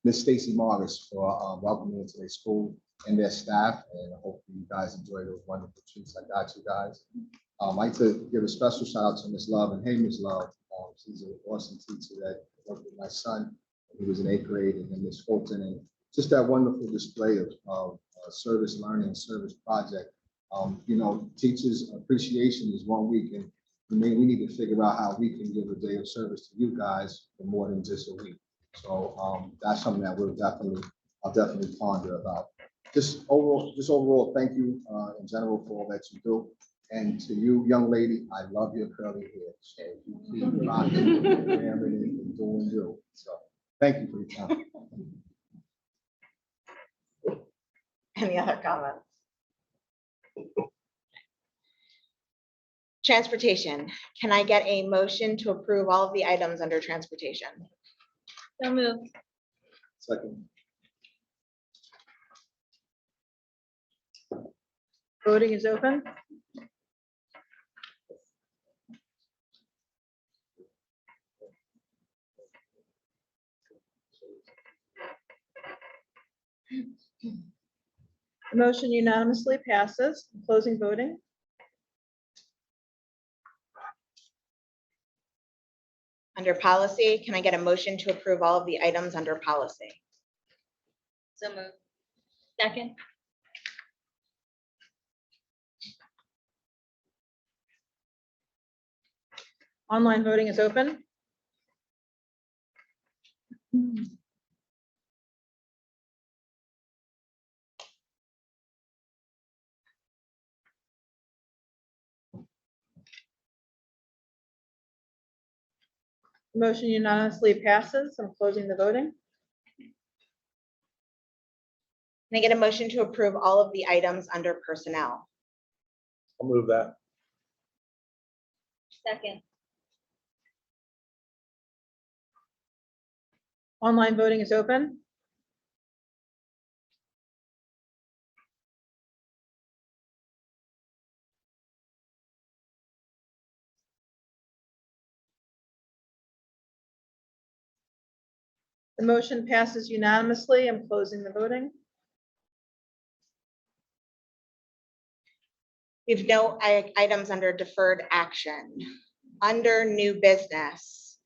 Miss Stacy Morris for welcoming me into their school and their staff. And I hope you guys enjoy those wonderful treats I got you guys. I'd like to give a special shout out to Miss Love. And hey, Miss Love, she's an awesome teacher that worked with my son. He was in 8th grade, and then Miss Fulton, and just that wonderful display of service learning, service project. Teachers appreciation is 1 week, and we need to figure out how we can give a day of service to you guys for more than just a week. So that's something that I'll definitely ponder about. Just overall, thank you in general for all that you do. And to you, young lady, I love your curly hair. So you keep rocking, wearing it, and doing you. So thank you for your time. Any other comments? Transportation. Can I get a motion to approve all of the items under transportation? So moved. Second. Voting is open. The motion unanimously passes. Closing voting. Under policy, can I get a motion to approve all of the items under policy? So moved. Second. Online voting is open. Motion unanimously passes. I'm closing the voting. Can I get a motion to approve all of the items under personnel? I'll move that. Second. Online voting is open. The motion passes unanimously. I'm closing the voting. We have no items under deferred action. Under new business.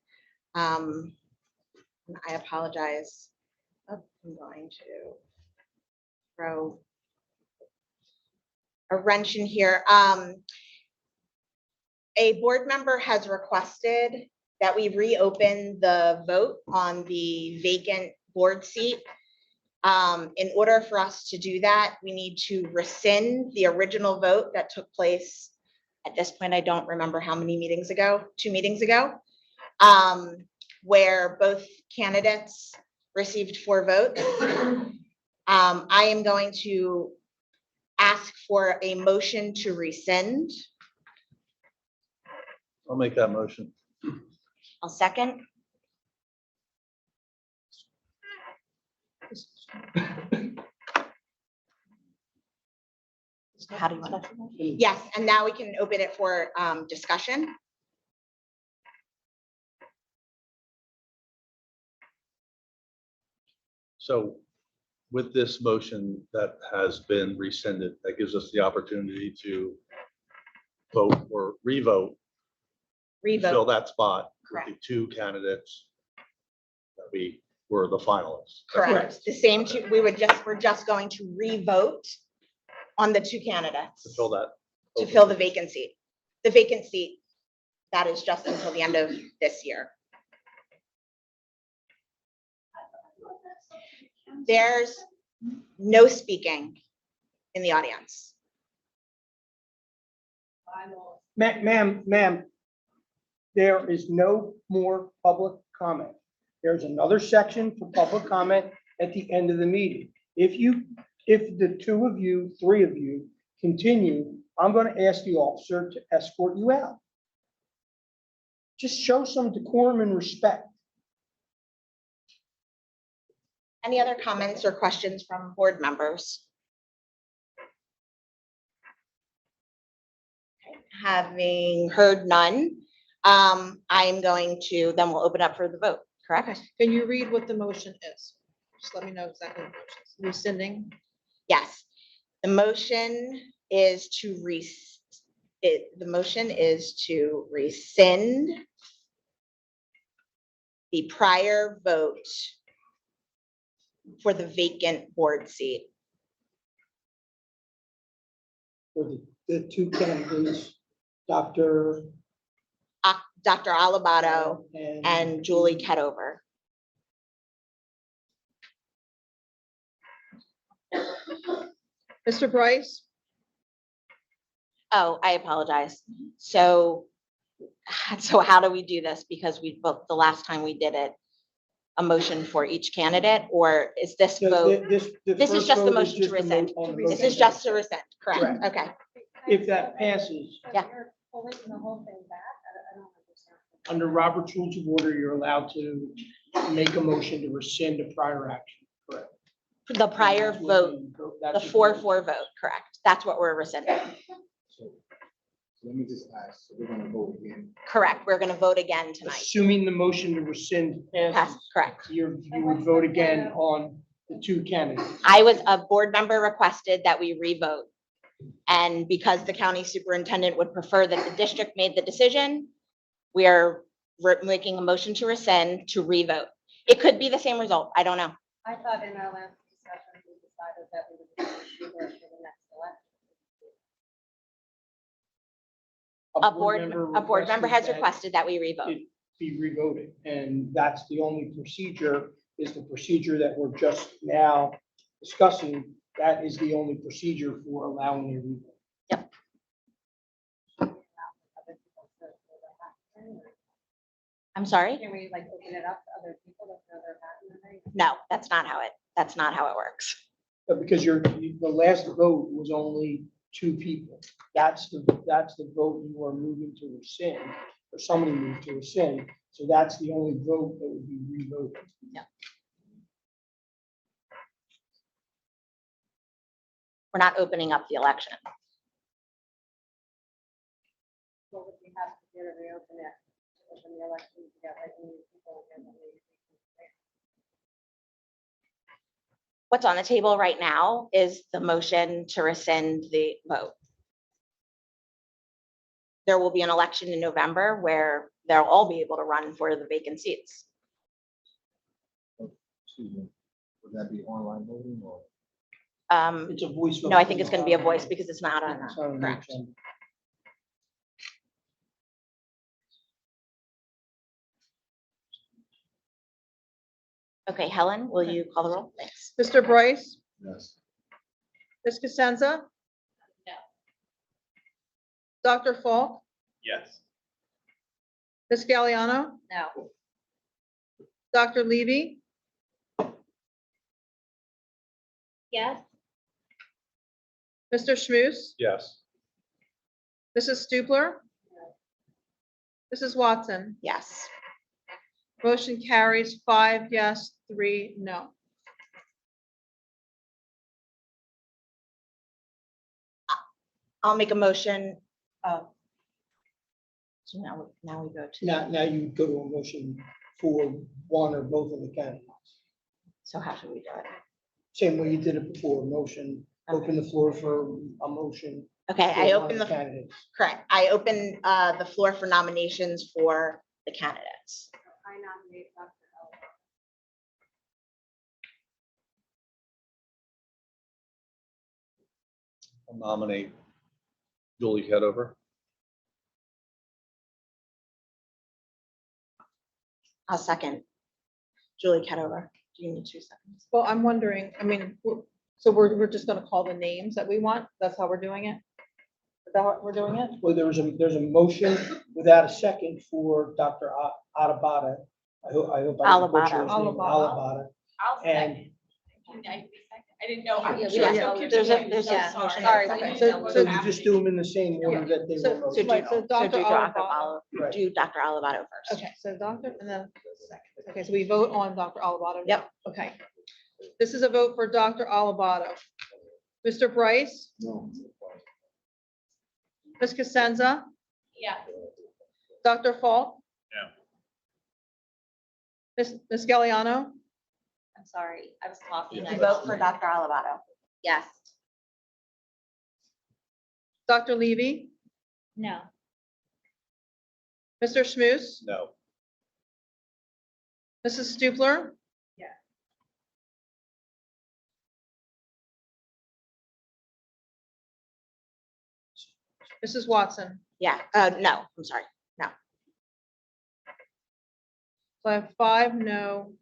I apologize. Oh, I'm going to throw a wrench in here. A board member has requested that we reopen the vote on the vacant board seat. In order for us to do that, we need to rescind the original vote that took place. At this point, I don't remember how many meetings ago, 2 meetings ago, where both candidates received 4 votes. I am going to ask for a motion to rescind. I'll make that motion. I'll second. How do you want to? Yes, and now we can open it for discussion. So with this motion that has been rescinded, that gives us the opportunity to vote or revote, fill Revote. that spot with the Correct. 2 candidates that we were the finalists. Correct. The same two, we're just going to revote on the 2 candidates To fill that. to fill the vacancy. The vacant seat, that is just until the end of this year. There's no speaking in the audience. Ma'am, there is no more public comment. There's another section for public comment at the end of the meeting. If the 2 of you, 3 of you continue, I'm going to ask the officer to escort you out. Just show some decorum and respect. Any other comments or questions from board members? Okay, having heard none, I'm going to, then we'll open up for the vote, correct? Can you read what the motion is? Just let me know exactly what the motion is. Rescinding. Yes, the motion is to rescind the prior vote for the vacant board seat. For the 2 candidates, Dr. Alabato and Julie Ketover. Mr. Bryce? Oh, I apologize. So how do we do this? Because the last time we did it, a motion for each candidate, or is this vote? This is just the motion to rescind. This is just to rescind, correct? Okay. If that passes, Yeah. under Robert's Rules of Order, you're allowed to make a motion to rescind a prior action, correct? The prior That's what vote, the- the that's 4-4 vote, correct. That's what we're rescinding. So let me just ask, so we're gonna vote again. Correct. We're going to vote again tonight. Assuming the motion to rescind Pass, passes, correct. you would vote again on the two candidates. A board member requested that we revote. And because the county superintendent would prefer that the district made the decision, we are making a motion to rescind to revote. It could be the same result. I don't know. I thought in our last discussion, we decided that we would do it for the next election. A board member has that requested that we revote. it Be revoted, and that's the only procedure, is the procedure that we're just now discussing. That is the only procedure for allowing a revote. I'm sorry? Can we like open it up to other people to throw their hat in the ring? No, that's not how it works. But because the last vote was only two people. That's the vote you are moving to rescind, or somebody moved to rescind. So that's the only vote that would be revoted. Yeah. We're not opening up the election. What would we have to do to reopen it? To open the election to get like new people again? What's on the table right now is the motion to rescind the vote. There will be an election in November where they'll all be able to run for the vacant seats. Excuse me, would that be online voting or? It's a voice vote. No, I think it's going to be a voice because it's not on. It's not on the Correct. agenda. Okay, Helen, will you call the roll? Thanks. Mr. Bryce, Yes. Ms. Cosenza, No. Dr. Falk, Yes. Ms. Galliano, No. Dr. Levy, Yes. Mr. Schmuse, Yes. Mrs. Stupler, Mrs. Watson. Yes. Motion carries 5 yes, 3 no. I'll make a motion. So now we go to. Now you would go to a motion for one or both of the candidates. So how should we do it? Same way you did it before, motion, open the floor for a motion. Okay, for I one open of the, candidates. correct. I open the floor for nominations for the candidates. I nominate Dr. Ella. I'll nominate Julie Headover. I'll second. Julie Ketover. Do you need 2 seconds? Well, I'm wondering, I mean, so we're just gonna call the names that we want? That's how we're doing it? Is that how we're doing it? Well, there's a motion without a second for Dr. Alabata. I hope I Alabata. butchered his name, Alabata. Alabata. I'll And- second. Can I be second? I didn't know. Yeah, we Sure, don't so know. keep There's a- it there's a going. motion. Sorry, we Okay, didn't so- know what So was you just happening. do them in the same order that they So were. do, motioned. Right, so so Dr. do Dr. Alabata. Right. Do Dr. Alavato first. Okay, so Dr. and then, okay, so we vote on Dr. Alabata. Yep. Okay. This is a vote for Dr. Alabata. Mr. Bryce, No. Ms. Cosenza, Yeah. Dr. Falk. No. Ms. Galliano, I'm sorry, I was talking. You vote for Dr. Alavato. Yes. Dr. Levy, No. Mr. Schmuse, No. Mrs. Stupler. Yeah. Mrs. Watson. Yeah, no, I'm sorry. No. So I have 5 no.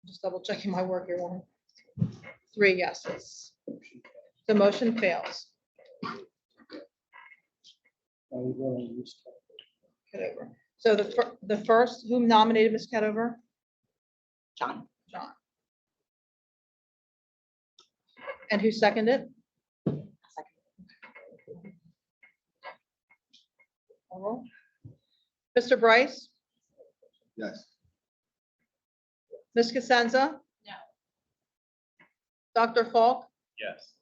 Just double checking my work here. 1, 3 yeses. The motion fails. Ketover. So the first, who nominated Ms. Ketover? John. John. And who seconded? Call roll. Mr. Bryce, Yes. Ms. Cosenza? No. Dr. Falk? Yes.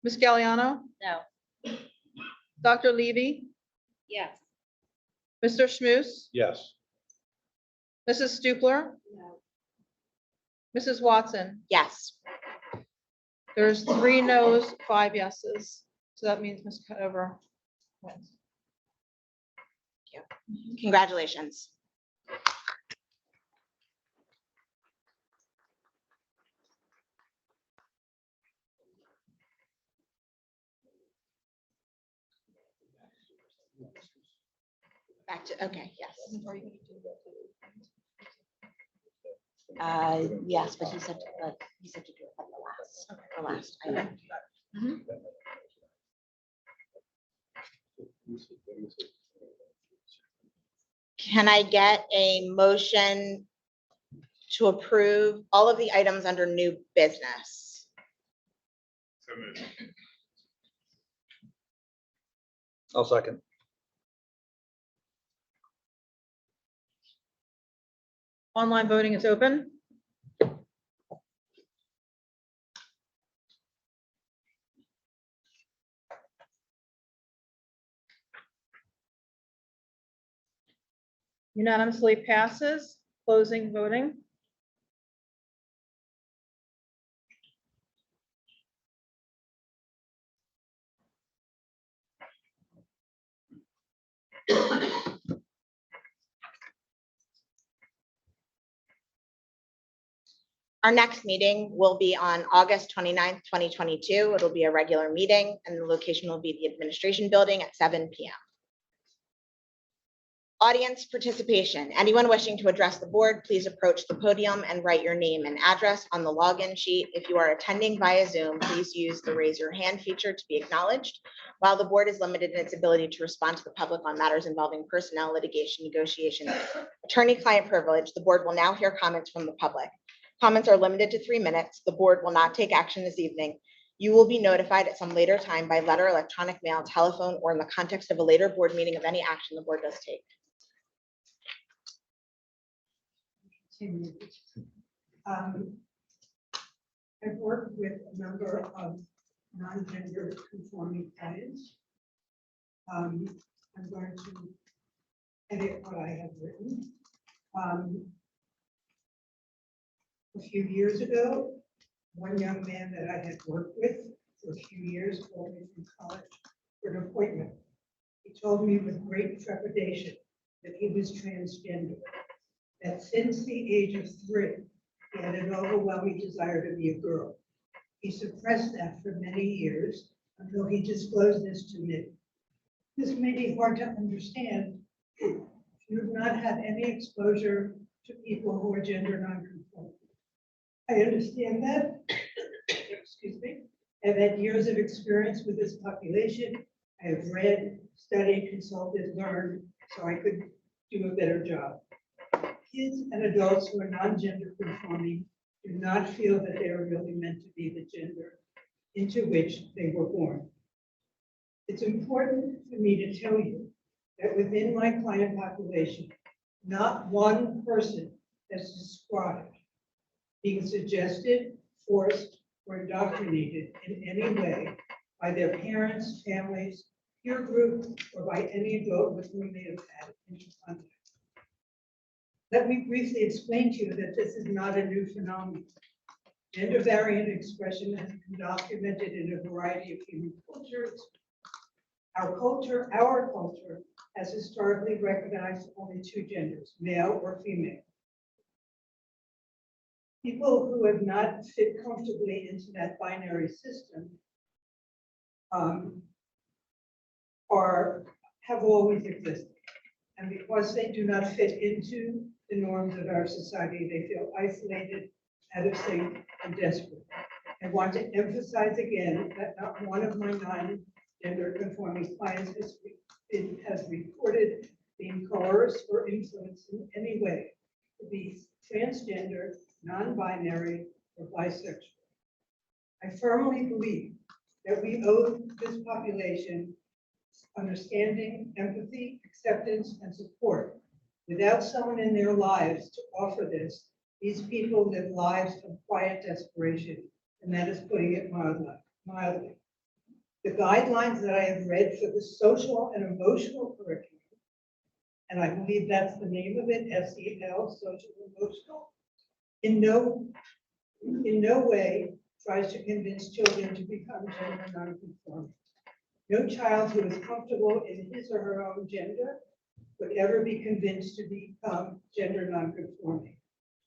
Ms. Galliano? No. Dr. Levy? Yes. Mr. Schmus? Yes. Mrs. Stupler? No. Mrs. Watson? Yes. There's 3 no's, 5 yeses. So that means Ms. Conover wins. Congratulations. Back to, okay, yes. Yes, but he said to do it at the last item. Mhm. Can I get a motion to approve all of the items under new business? So moved. I'll second. Online voting is open. Unanimously passes. Closing voting. Our next meeting will be on August 29th, 2022. It'll be a regular meeting and the location will be the administration building at 7 p.m. Audience participation. Anyone wishing to address the board, please approach the podium and write your name and address on the login sheet. If you are attending via Zoom, please use the raise your hand feature to be acknowledged. While the board is limited in its ability to respond to the public on matters involving personnel, litigation, negotiation, attorney-client privilege, the board will now hear comments from the public. Comments are limited to 3 minutes. The board will not take action this evening. You will be notified at some later time by letter, electronic mail, telephone, or in the context of a later board meeting of any action the board does take. I've worked with a number of non-gender conforming clients. I'm going to edit what I have written. A few years ago, one young man that I had worked with for a few years called me from college for an appointment. He told me with great trepidation that he was transgender, that since the age of 3, he had an overwhelming desire to be a girl. He suppressed that for many years until he disclosed this to me. This may be hard to understand if you've not had any exposure to people who are gender nonconforming. I understand that. Excuse me. I've had years of experience with this population. I have read, studied, consulted, learned, so I could do a better job. Kids and adults who are non-gender conforming do not feel that they are really meant to be the gender into which they were born. It's important for me to tell you that within my client population, not one person has described being suggested, forced, or indoctrinated in any way by their parents, families, peer group, or by any adult with whom they have had contact. Let me briefly explain to you that this is not a new phenomenon. Gender variant expression has been documented in a variety of human cultures. Our culture has historically recognized only 2 genders, male or female. People who have not fit comfortably into that binary system have always existed. And because they do not fit into the norms of our society, they feel isolated, out of sync, and desperate. I want to emphasize again that not one of my non-gender conforming clients has reported being coerced or influenced in any way to be transgender, non-binary, or bisexual. I firmly believe that we owe this population understanding, empathy, acceptance, and support. Without someone in their lives to offer this, These people live lives of quiet desperation, and that is putting it mildly. The guidelines that I have read for the social and emotional curriculum, and I believe that's the name of it, SEL, social and emotional, in no way tries to convince children to become gender nonconforming. No child who is comfortable in his or her own gender would ever be convinced to become gender nonconforming.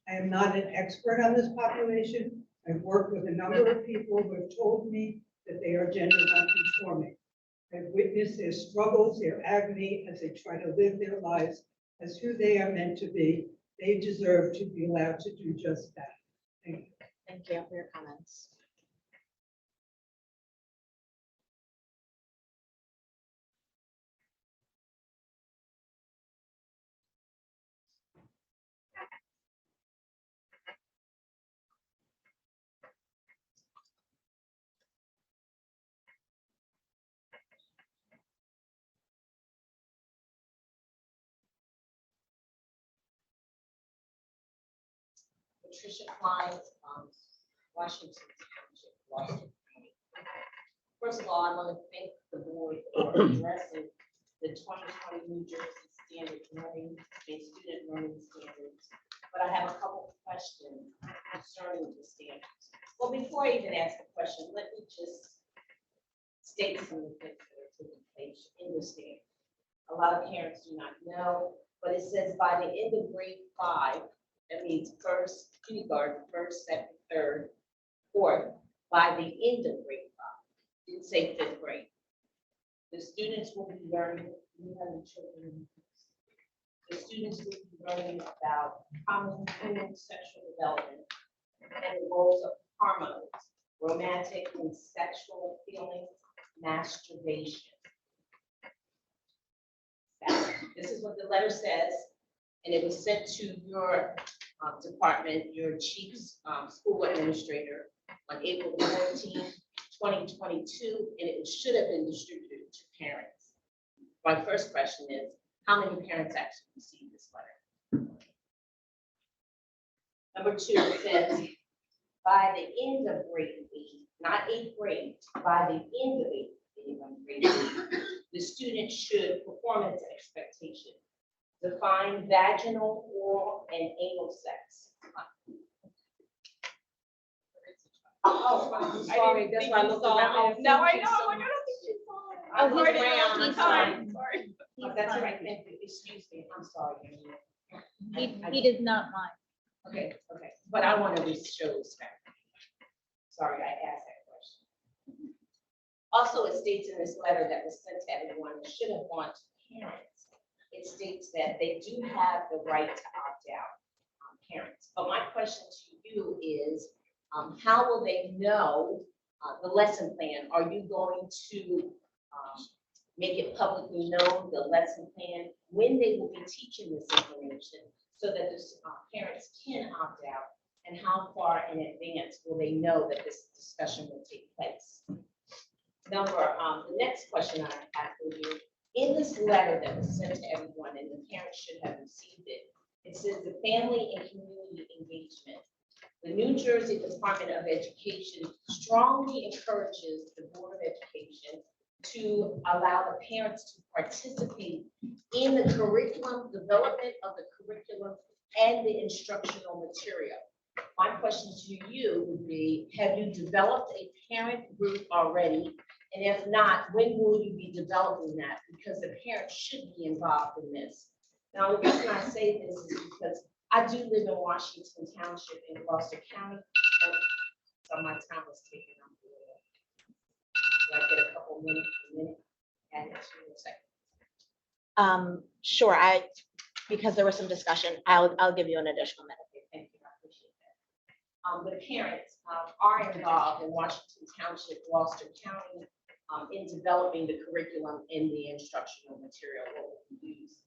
I am not an expert on this population. I've worked with a number of people who have told me that they are gender nonconforming. I've witnessed their struggles, their agony as they try to live their lives as who they are meant to be. They deserve to be allowed to do just that. Thank you. Thank you for your comments. Patricia Klein, Washington Township, Washington County. First of all, I want to thank the board for addressing the 2020 New Jersey Standard Learning and Student Learning Standards. But I have a couple of questions concerning the standards. Well, before I even ask the question, let me just state some of the things that are taking place in the standard. A lot of parents do not know, but it says by the end of grade 5, that means first kindergarten, first, second, third, fourth, by the end of grade 5. Didn't say 5th grade. The students will be learning, we have children. The students will be learning about common human sexual development and the roles of hormones, romantic and sexual feelings, masturbation. This is what the letter says, and it was sent to your department, your chief's school administrator on April 14, 2022, and it should have been distributed to parents. My first question is, how many parents actually received this letter? Number 2, it says, by the end of grade 8, not 8th grade, by the end of grade 8, the student should perform its expectation. Define vaginal, oral, and anal sex. Oh, I'm sorry, that's why I looked around. No, I know, I'm like, I don't think she saw it. Oh, I'm sorry, he's around, I'm he's sorry, sorry. Oh, that's right, thank you, excuse me, I'm sorry. He does not mind. Okay, but I want to show respect. Sorry, I asked that question. Also, it states in this letter that was sent to everyone, it should have gone to parents. It states that they do have the right to opt out, parents. But my question to you is, how will they know the lesson plan? Are you going to make it publicly known, the lesson plan, when they will be teaching this information so that the parents can opt out? And how far in advance will they know that this discussion will take place? The next question I have for you, in this letter that was sent to everyone, and the parents should have received it, it says the family and community engagement. The New Jersey Department of Education strongly encourages the Board of Education to allow the parents to participate in the curriculum, development of the curriculum and the instructional material. My question to you would be, have you developed a parent group already? And if not, when will you be developing that? Because the parents should be involved in this. Now, the reason I say this is because I do live in Washington Township in Gloucester County. So my time was taken up. Do I get a couple minutes, and 2 seconds? Sure, because there was some discussion, I'll give you an additional minute. Thank you, I appreciate that. The parents are involved in Washington Township, Gloucester County, in developing the curriculum and the instructional material that will be used.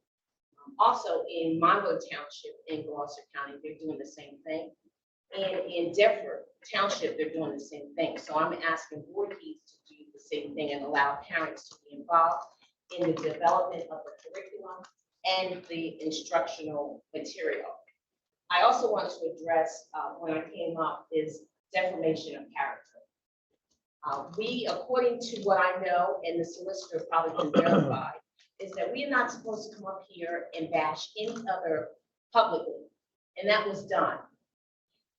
Also in Monroe Township in Gloucester County, they're doing the same thing. And in Deptford Township, they're doing the same thing. So I'm asking Voorhees to do the same thing and allow parents to be involved in the development of the curriculum and the instructional material. I also want to address, when I came up, is defamation of character. We, according to what I know, and the solicitor probably can verify, is that we are not supposed to come up here and bash any other publicly, and that was done.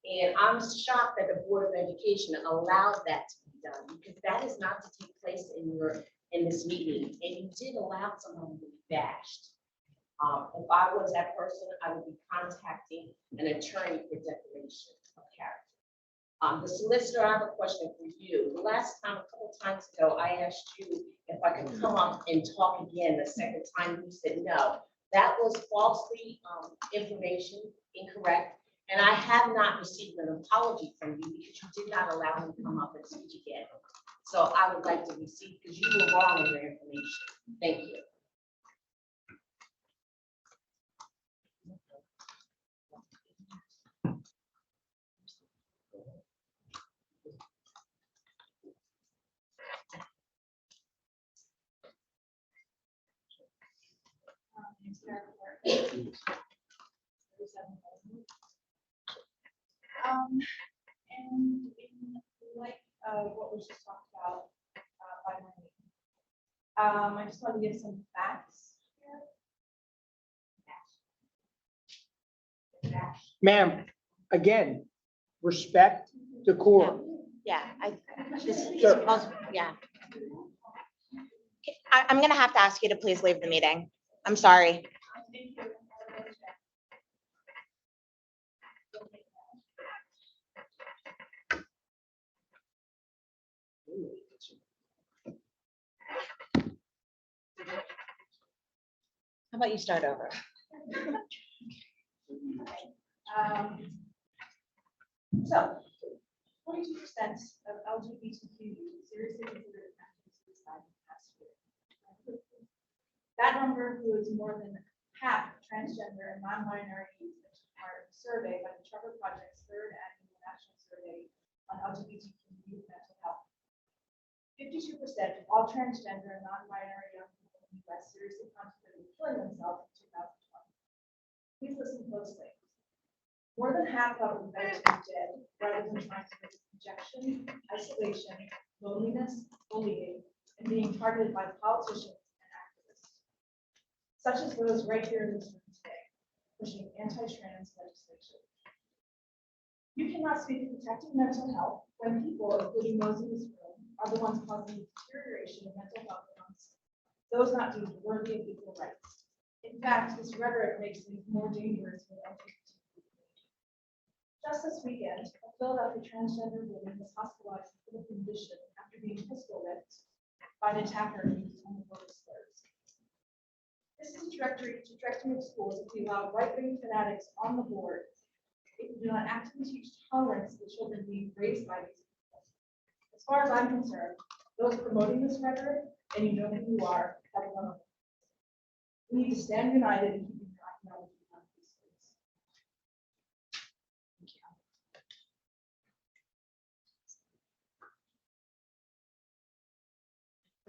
And I'm shocked that the Board of Education allows that to be done, because that is not to take place in this meeting, and you did allow someone to be bashed. If I was that person, I would be contacting an attorney for defamation of character. The solicitor, I have a question for you. The last time, a couple times ago, I asked you if I could come up and talk again. The second time, you said no. That was falsely information, incorrect, and I have not received an apology from you because you did not allow me to come up and speak again. So I would like to receive, because you were wrong in your information. Thank you. And in light of what was just talked about by Marlene, I just want to give some facts here. Ma'am, again, respect, decorum. Yeah, Sure. yeah. I'm gonna have to ask you to please leave the meeting. I'm sorry. How about you start over? So, 42% of LGBTQ youth seriously considered attempting suicide in the past year. That number includes more than half transgender and non-binary youth, which is part of a survey by the Trevor Project's third annual national survey on LGBTQ youth mental health. 52% of all transgender and non-binary young people in the US seriously contemplated killing themselves in 2020. Please listen closely. More than half thought it was better to be dead rather than trying to face rejection, isolation, loneliness, bullying, and being targeted by politicians and activists, such as those right here in this room today, pushing anti-trans legislation. You cannot speak of protecting mental health when people, including those in this room, are the ones causing the deterioration of mental health amongst those not deemed worthy of equal rights. In fact, this rhetoric makes things more dangerous for LGBT. Just this weekend, a Philadelphia transgender woman was hospitalized with a condition after being pistol whipped by an attacker who used homophobic slurs. This is a directory of schools if we allow right-wing fanatics on the board. If we do not actively teach tolerance to the children being raised by these people. As far as I'm concerned, those promoting this rhetoric, and you know who you are, have one of them. We need to stand united and keep your ideology.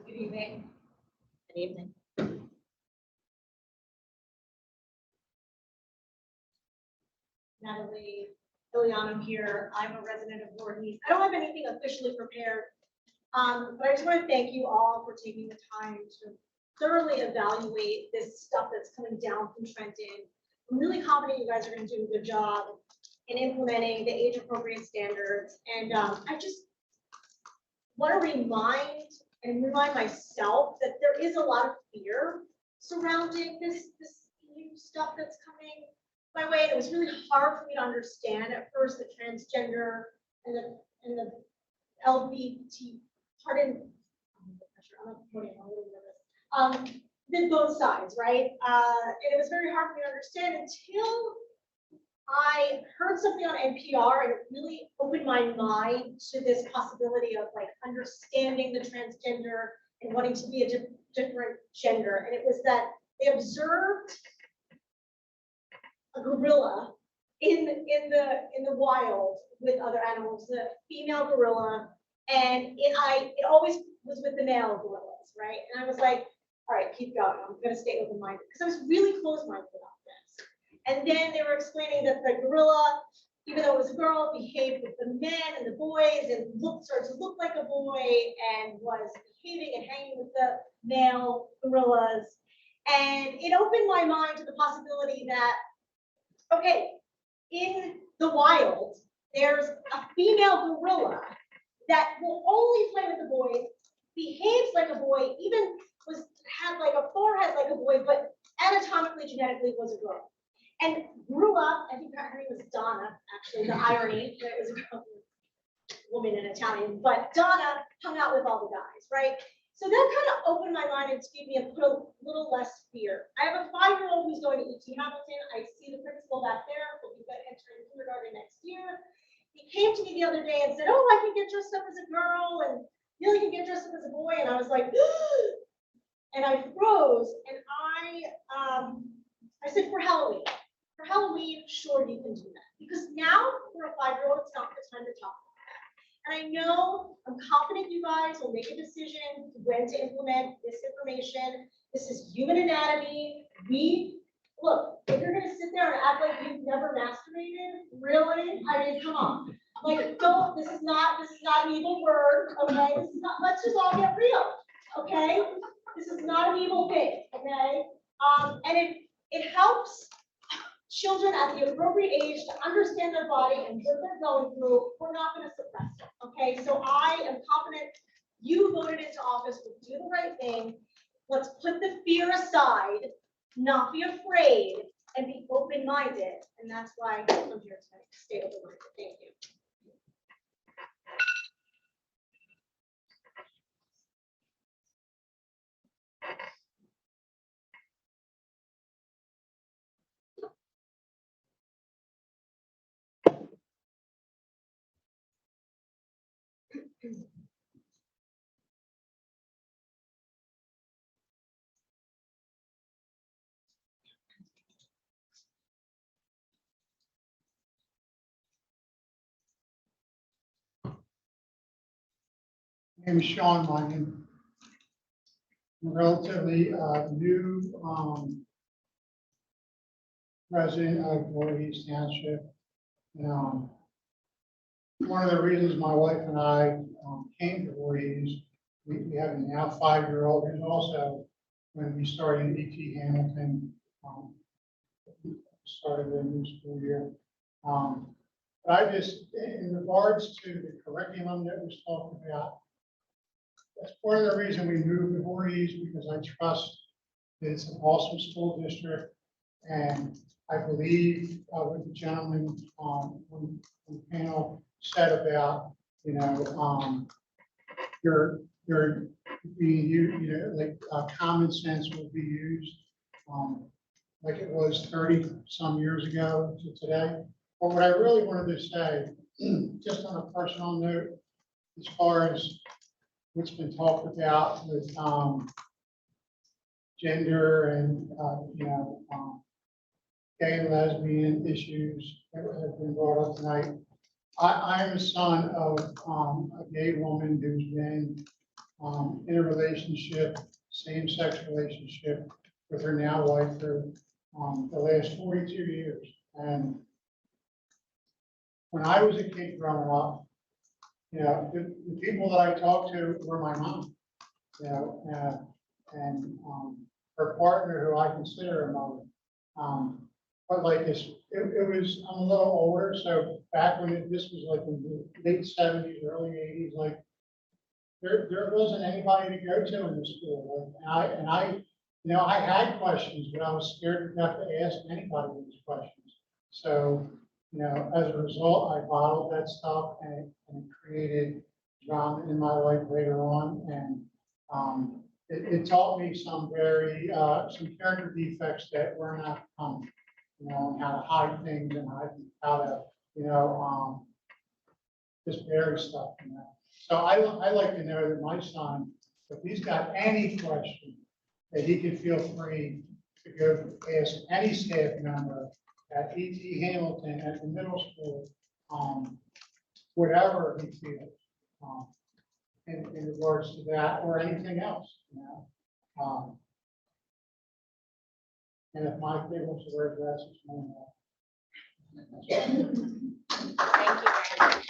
Good evening. Good evening. Natalie Iliano here. I'm a resident of Voorhees. I don't have anything officially prepared, but I just want to thank you all for taking the time to thoroughly evaluate this stuff that's coming down from Trenton. I'm really confident you guys are going to do a good job in implementing the age-appropriate standards. And I just want to remind myself that there is a lot of fear surrounding this new stuff that's coming my way. It was really hard for me to understand at first the transgender and the LGBT did both sides, right? And it was very hard for me to understand until I heard something on NPR and it really opened my mind to this possibility of like understanding the transgender and wanting to be a different gender. And it was that they observed a gorilla in the wild with other animals, the female gorilla, and it always was with the male gorillas, right? And I was like, all right, keep going. I'm gonna stay open-minded because I was really close-minded about this. And then they were explaining that the gorilla, even though it was a girl, behaved with the men and the boys and started to look like a boy and was behaving and hanging with the male gorillas. And it opened my mind to the possibility that, okay, in the wild, there's a female gorilla that will only play with the boys, behaves like a boy, even had like a forehead like a boy, but anatomically, genetically was a girl. And grew up, I think her name was Donna, actually, the irony, that it was a woman in Italian, but Donna hung out with all the guys, right? So that kind of opened my mind and gave me a little less fear. I have a 5-year-old who's going to E.T. Hamilton. I see the principal back there, will be entering kindergarten next year. He came to me the other day and said, oh, I can get dressed up as a girl and Billy can get dressed up as a boy. And I was like, and I froze and I said, for Halloween. For Halloween, sure, you can do that. Because now for a 5-year-old, it's not the time to talk about that. And I know, I'm confident you guys will make a decision when to implement this information. This is human anatomy. Look, if you're gonna sit there and act like you've never masturbated, really? I mean, come on. Like, this is not an evil word, okay? This is not, let's just all get real, okay? This is not an evil thing, okay? And it helps children at the appropriate age to understand their body and what they're going through. We're not going to suppress it, okay? So I am confident you voted into office will do the right thing. Let's put the fear aside, not be afraid, and be open-minded. And that's why I'm here tonight, to stay open-minded. Thank you. My name is Sean Munyon. I'm a relatively new resident of Voorhees Township. One of the reasons my wife and I came to Voorhees, we have a now 5-year-old who's also when we started E.T. Hamilton, started the new school year. But I just, in regards to the curriculum that was talked about, that's part of the reason we moved to Voorhees, because I trust that it's an awesome school district. And I believe what the gentleman on the panel said about, your being, like common sense will be used like it was 30 some years ago to today. But what I really wanted to say, just on a personal note, as far as what's been talked about with gender and gay and lesbian issues that have been brought up tonight. I am a son of a gay woman who's been in a relationship, same-sex relationship with her now wife for the last 42 years. And when I was a kid growing up, the people that I talked to were my mom, and her partner, who I consider a mother. But like this, it was, I'm a little older, so back when this was like in the late 70s, early 80s, like there wasn't anybody to go to in the school. Like, and I had questions, but I was scared to death to ask anybody these questions. So, as a result, I bottled that stuff and it created drama in my life later on. And it taught me some some character defects that were not common, and how to hide things and how to, just bury stuff. So I like to know that my son, if he's got any question, that he can feel free to go ask any staff member at E.T. Hamilton at the middle school, whatever he feels in regards to that or anything else. And if my kid wants to wear dresses, no. Thank you very much.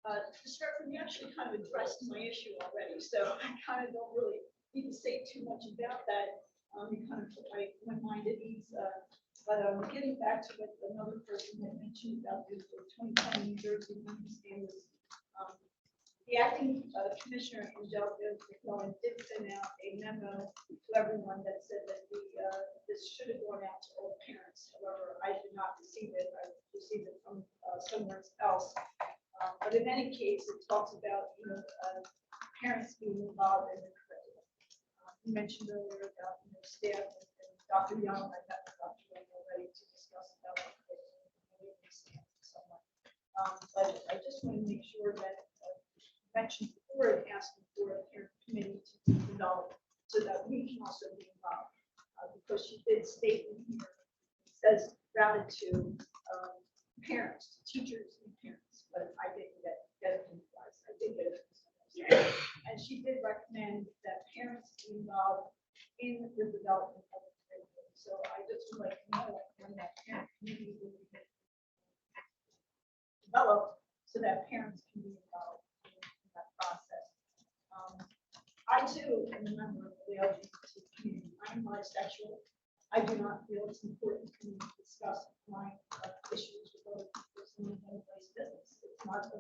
Mr. Stratford, you actually kind of addressed my issue already, so I kind of don't really need to say too much about that. You kind of put my mind at ease. But getting back to what another person had mentioned about the 2020 New Jersey Minimum Standards. The acting commissioner in Delaware did send out a memo to everyone that said that this should have gone out to all parents. However, I did not receive it. I received it from somewhere else. But in any case, it talks about, parents being involved in the curriculum. You mentioned earlier about, staff and Dr. Young, I met with Dr. Young already to discuss about the curriculum and so on. But I just want to make sure that you mentioned before and asking for a parent committee to be developed so that we can also be involved. Because she did state in here, it says routed to parents, teachers, and parents, but I didn't get it from you guys. I did get it from someone else. And she did recommend that parents be involved in the development of the curriculum. So I just would like to know when that parent committee will be developed so that parents can be involved in that process. I too am a member of the LGBT community. I'm bisexual. I do not feel it's important for me to discuss my issues with other people in any place business. It's not a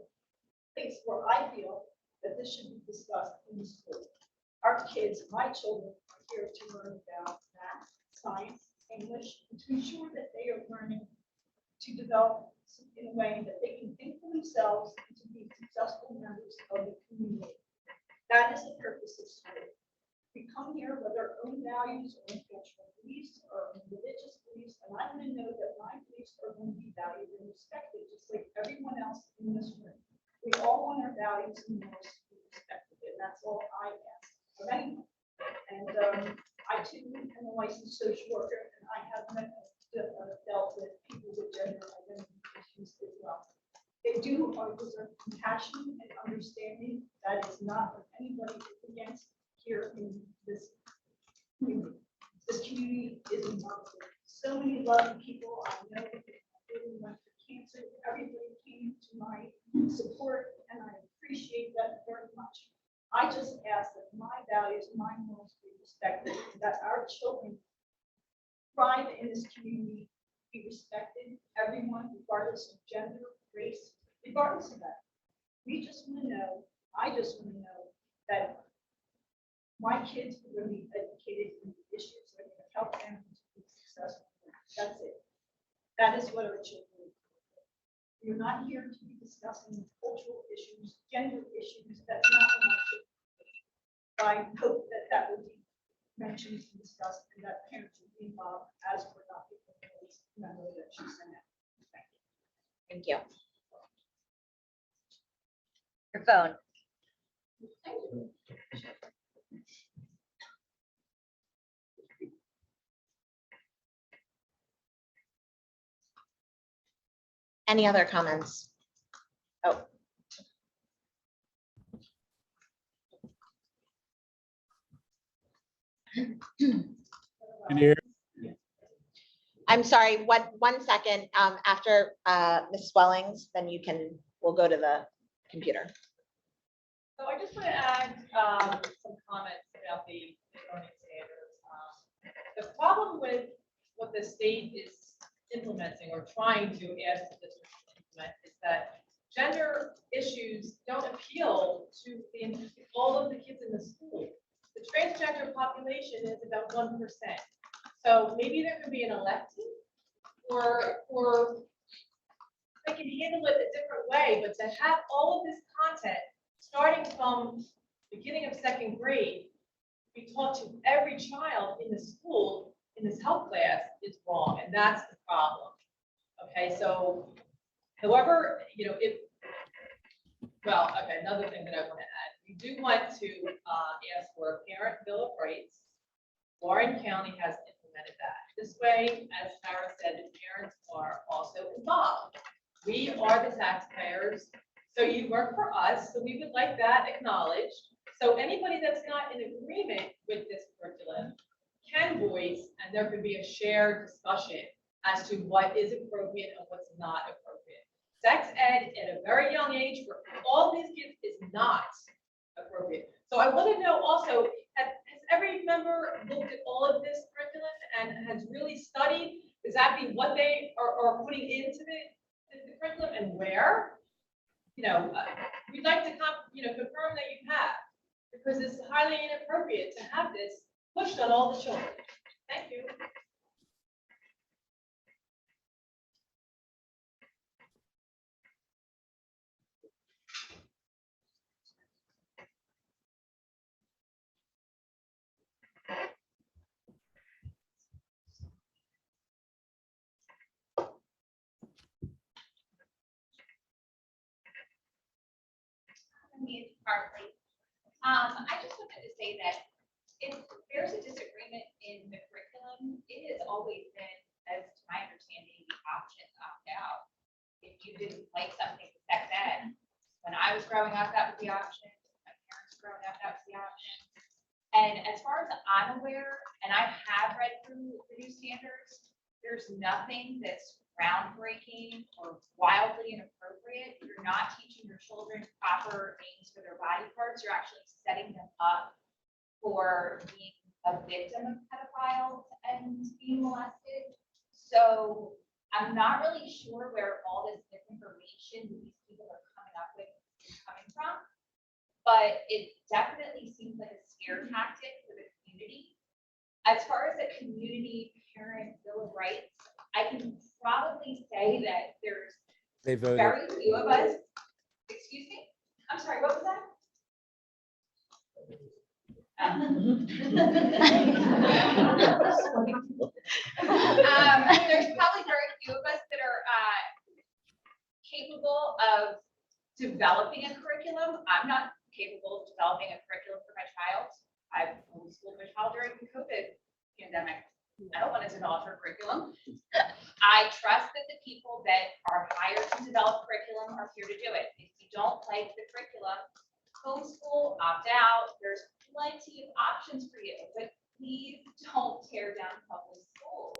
place where I feel that this should be discussed in the school. Our kids, my children, are here to learn about math, science, English, and to ensure that they are learning to develop in a way that they can think for themselves and to be successful members of the community. That is the purpose of school. We come here with our own values, our own cultural beliefs, our own religious beliefs, and I want to know that my beliefs are going to be valued and respected, just like everyone else in this room. We all want our values and morals to be respected, and that's all I ask of anyone. And I too am a licensed social worker, and I have dealt with people with gender identity issues as well. They do deserve compassion and understanding. That is not what anybody is against here in this community. This community is involved with so many loving people. I know that they really went through cancer. Everybody came to my support, and I appreciate that very much. I just ask that my values, my morals be respected, that our children thrive in this community, be respected, everyone, regardless of gender, race, regardless of that. We just want to know, I just want to know that my kids are going to be educated in the issues that are going to help them to be successful. That's it. That is what our children do. We're not here to be discussing cultural issues, gender issues. That's not what my children do. I hope that that will be mentioned and discussed, and that parents will be involved as per Dr. Voorhees' memo that she sent out. Thank you. Your phone. Thank you. Any other comments? Oh. I'm sorry, one second, after Ms. Swellings, then we'll go to the computer. So I just want to add some comments about the learning standards. The problem with what the state is implementing or trying to ask the district to implement is that gender issues don't appeal to all of the kids in the school. The transgender population is about 1%. So maybe there could be an elective or they can handle it a different way, but to have all of this content starting from beginning of second grade we taught to every child in the school, in this health class, is wrong, and that's the problem. Okay, so however, you know, well, okay, another thing that I want to add, we do want to ask for a parent bill of rights. Warren County has implemented that. This way, as Sarah said, the parents are also involved. We are the taxpayers, so you work for us, so we would like that acknowledged. So anybody that's not in agreement with this curriculum can voice, and there could be a shared discussion as to what is appropriate and what's not appropriate. Sex ed at a very young age for all these kids is not appropriate. So I want to know also, has every member looked at all of this curriculum and has really studied exactly what they are putting into the curriculum and where? You know, we'd like to confirm that you have, because it's highly inappropriate to have this pushed on all the children. Thank you. Partly. I just wanted to say that if there's a disagreement in the curriculum, it has always been, as to my understanding, the option to opt out. If you didn't like something with sex ed, when I was growing up, that was the option. My parents growing up, that was the option. And as far as I'm aware, and I have read through the new standards, there's nothing that's groundbreaking or wildly inappropriate. You're not teaching your children proper names for their body parts. You're actually setting them up for being a victim of pedophiles and being molested. So I'm not really sure where all this misinformation that these people are coming up with is coming from, but it definitely seems like a scare tactic for the community. As far as the community parent bill of rights, I can probably say that there's very few of us. Excuse me? I'm sorry, what was that? There's probably very few of us that are capable of developing a curriculum. I'm not capable of developing a curriculum for my child. I've homeschooled my child during the COVID pandemic. I don't want to develop her curriculum. I trust that the people that are hired to develop curriculum are here to do it. If you don't like the curriculum, homeschool, opt out. There's plenty of options for you, but please don't tear down public schools.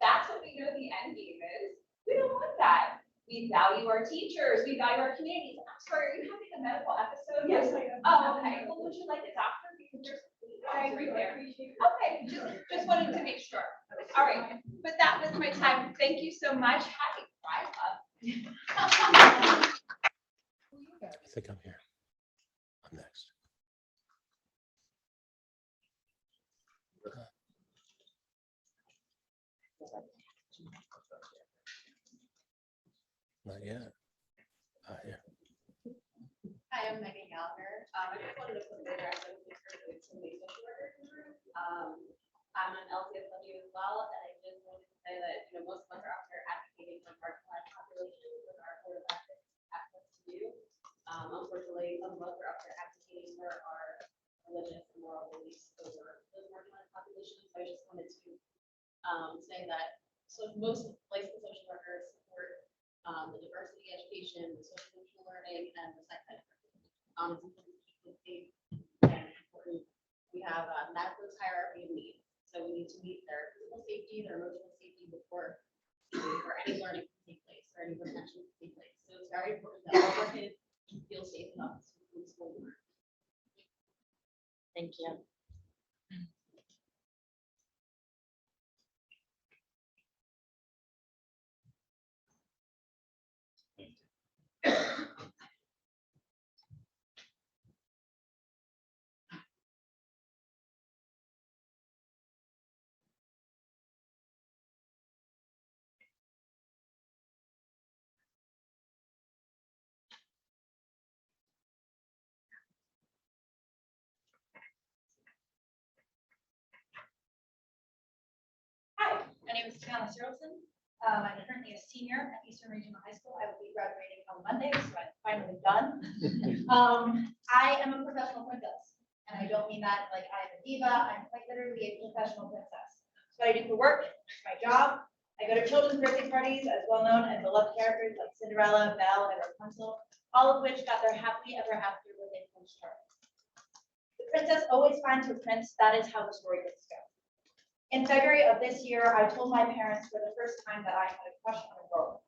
That's what we know the end game is. We don't want that. We value our teachers. We value our communities. I'm sorry, are you having a medical episode? Yes, I am. Oh, okay. Well, would you like a doctor? Because there's right there. Okay, just wanted to make sure. All right, but that was my time. Thank you so much. Happy Pride Month. I think I'm here. I'm next. Not yet. Here. Hi, I'm Megan Gallagher. I just wanted to put the address of the social worker in the room. I'm an LCSW as well, and I just wanted to say that, you know, most of us are out there advocating for marginalized populations with our Board of access to you. Unfortunately, some of us are out there advocating for our religious and moral beliefs over those marginalized populations. So I just wanted to say that most licensed social workers support the diversity education, the social emotional learning, and the sex ed. It's important to keep it safe and important. We have a Maslow's hierarchy of needs. So we need to meet their physical safety, their emotional safety before for any learning to take place or any retention to take place. So it's very important that all our kids feel safe enough to come to school and learn. Thank you. name is Tiana Searleson. I'm currently a senior at Eastern Regional High School. I will be graduating on Monday, so I'm finally done. I am a professional princess, and I don't mean that like I'm a diva. I'm quite literally a professional princess. It's what I do for work, it's my job. I go to children's birthday parties as well-known and beloved characters like Cinderella, Belle, and Rapunzel, all of which got their happily ever after when they finished her. The princess always finds her prince. That is how the story gets go. In February of this year, I told my parents for the first time that I had a crush on a girl.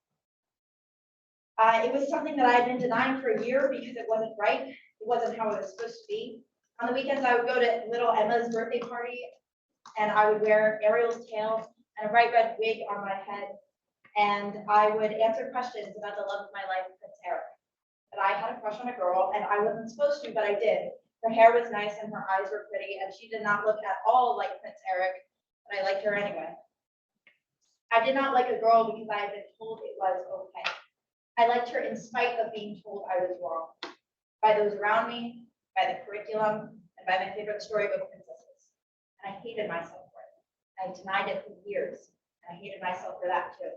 It was something that I had been denying for a year because it wasn't right. It wasn't how it was supposed to be. On the weekends, I would go to little Emma's birthday party, and I would wear Ariel's tail and a bright red wig on my head, and I would answer questions about the love of my life, Prince Eric. That I had a crush on a girl, and I wasn't supposed to, but I did. Her hair was nice and her eyes were pretty, and she did not look at all like Prince Eric, but I liked her anyway. I did not like a girl because I had been told it was okay. I liked her in spite of being told I was wrong. By those around me, by the curriculum, and by my favorite storybook princesses. And I hated myself for it. I denied it for years, and I hated myself for that too.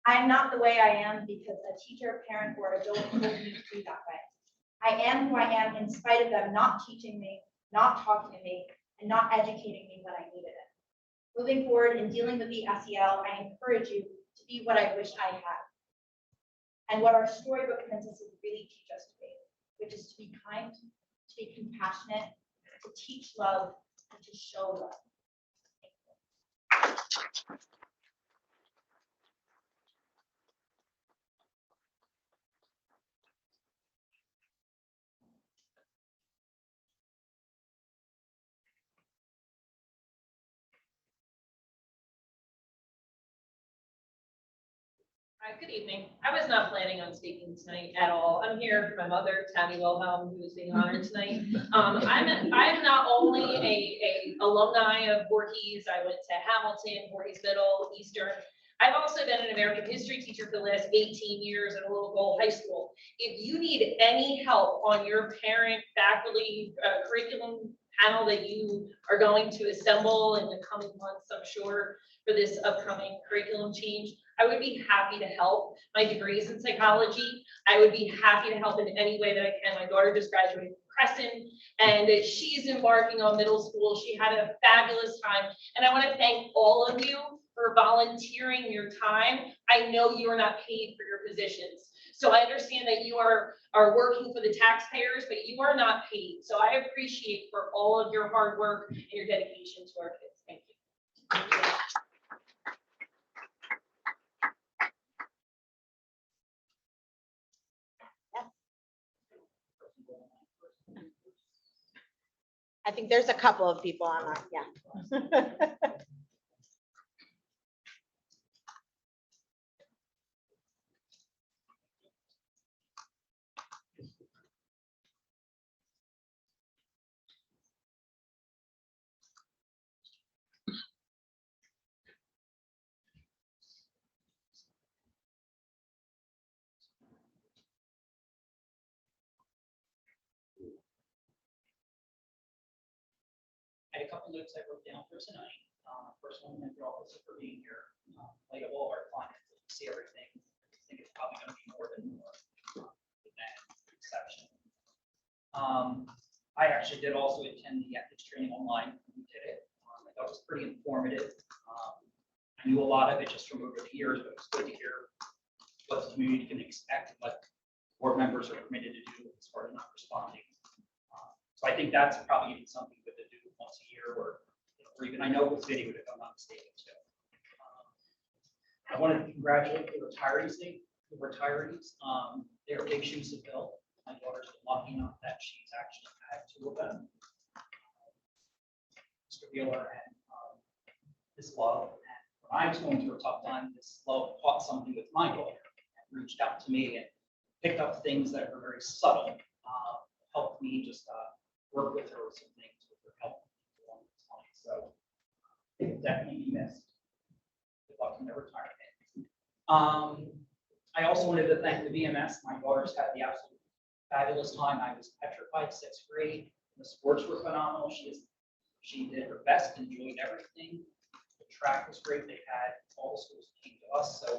I am not the way I am because a teacher, parent, or adult told me to be that way. I am who I am in spite of them not teaching me, not talking to me, and not educating me when I needed it. Moving forward in dealing with the SEL, I encourage you to be what I wish I had. And what our storybook princesses really teach us to be, which is to be kind, to be compassionate, to teach love, and to show love. Hi, good evening. I was not planning on speaking tonight at all. I'm here for my mother, Tammy Wilhelm, who is being honored tonight. I'm not only a alumni of Voorhees. I went to Hamilton, Voorhees Middle, Eastern. I've also been an American history teacher for the last 18 years at a local high school. If you need any help on your parent, faculty, curriculum panel that you are going to assemble in the coming months, I'm sure, for this upcoming curriculum change, I would be happy to help. My degree is in psychology. I would be happy to help in any way that I can. My daughter just graduated from Crescent, and she's embarking on middle school. She had a fabulous time, and I want to thank all of you for volunteering your time. I know you are not paid for your positions, so I understand that you are working for the taxpayers, but you are not paid. So I appreciate for all of your hard work and your dedication to our kids. Thank you. I think there's a couple of people on that, yeah. I had a couple notes I wrote down for tonight. First one, thank you all for being here. Like all of our clients, to see everything. I think it's probably going to be more than exception. I actually did also attend the ethics training online. We did it. I thought it was pretty informative. I knew a lot of it just from over the years, but it was good to hear what the community can expect, what board members are permitted to do as far as not responding. So I think that's probably even something good to do once a year, or even I know with video, if I'm not mistaken, too. I wanted to congratulate the retirees. They're big shoes to fill. My daughter's been lucky enough that she's actually had two of them. Mr. Wheeler and Miss Love. And when I was going through a tough time, Miss Love caught something with my daughter and reached out to me and picked up things that were very subtle, helped me just work with her with some things with her help along this line. So it will definitely be missed. Good luck in their retirement. I also wanted to thank the BMS. My daughter's had the absolute fabulous time. I was petrified 6th grade. The sports were phenomenal. She did her best, enjoyed everything. The track was great. They had all the schools came to us, so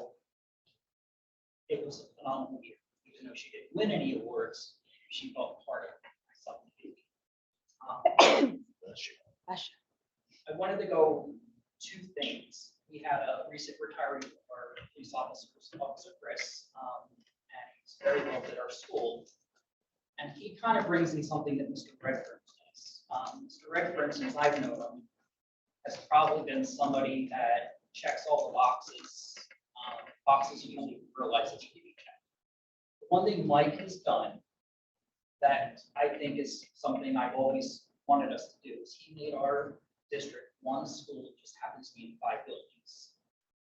it was a phenomenal year. Even though she didn't win any awards, she felt part of something. I wanted to go two things. We had a recent retiree of our police officer, Chris, and he's very loved at our school. And he kind of brings in something that Mr. Redford does. Mr. Redford, since I've known him, has probably been somebody that checks all the boxes, boxes you don't even realize that you need to check. The one thing Mike has done that I think is something I've always wanted us to do is he made our district one school that just happens to be in 5 buildings,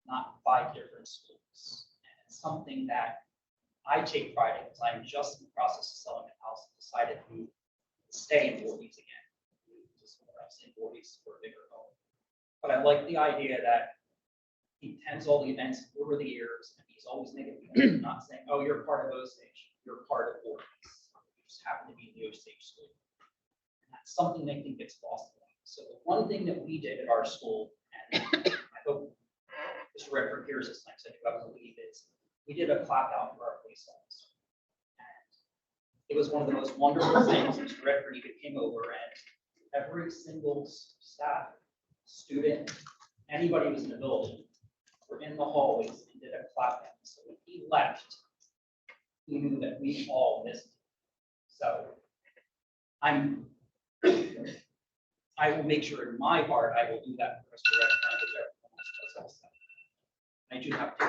not 5 different schools. And it's something that I take pride in because I'm just in the process of selling a house and decided to stay in Voorhees again. Just when I was in Voorhees for a bigger home. But I like the idea that he attends all the events over the years and he's always making a point of not saying, oh, you're part of Osage, you're part of Voorhees. You just happen to be in the Osage school. And that's something I think gets lost. So the one thing that we did at our school, and I hope Mr. Redford hears this next time, I believe is we did a clap out for our police officer. And it was one of the most wonderful things. Mr. Redford even came over and every single staff, student, anybody who was in the building were in the hallways and did a clap out. So when he left, he knew that we all missed him. So I will make sure in my heart, I will do that for Mr. Redford. I do have to.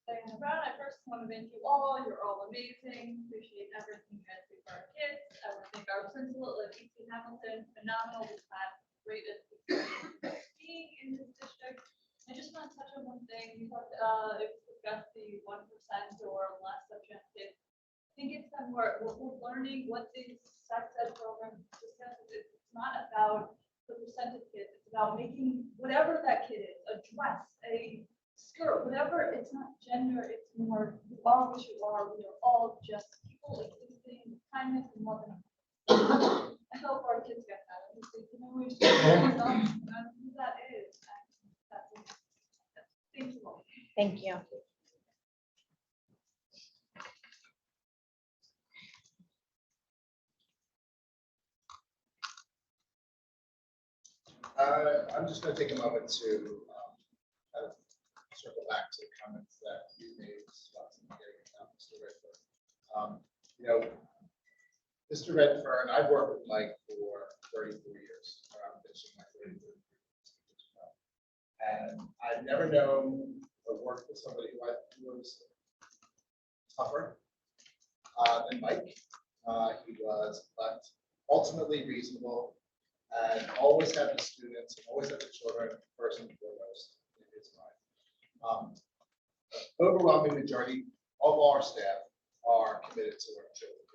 Diana Brown, I first want to thank you all. You're all amazing. Appreciate everything you guys do for our kids. I want to thank our principal at E.T. Hamilton, phenomenal. We've had great experience being in this district. I just want to touch on one thing. You talked, it was discussed the 1% or less objective. I think it's that we're learning what these sex ed programs discuss. It's not about the percent of kids. It's about making whatever that kid is, a dress, a skirt, whatever. It's not gender. It's more you are what you are. We are all just people existing with kindness and love. I hope our kids get that. I think they can always who that is. That's it. Thank you all. Thank you. I'm just going to take a moment to kind of circle back to the comments that you made, Mr. Redfern. You know, Mr. Redfern, I've worked with Mike for 34 years. I'm finishing my 33rd year as well. And I've never known or worked with somebody who was tougher than Mike. He was, but ultimately reasonable. And always had the students, always had the children first and foremost in his mind. Overwhelming majority of our staff are committed to our children,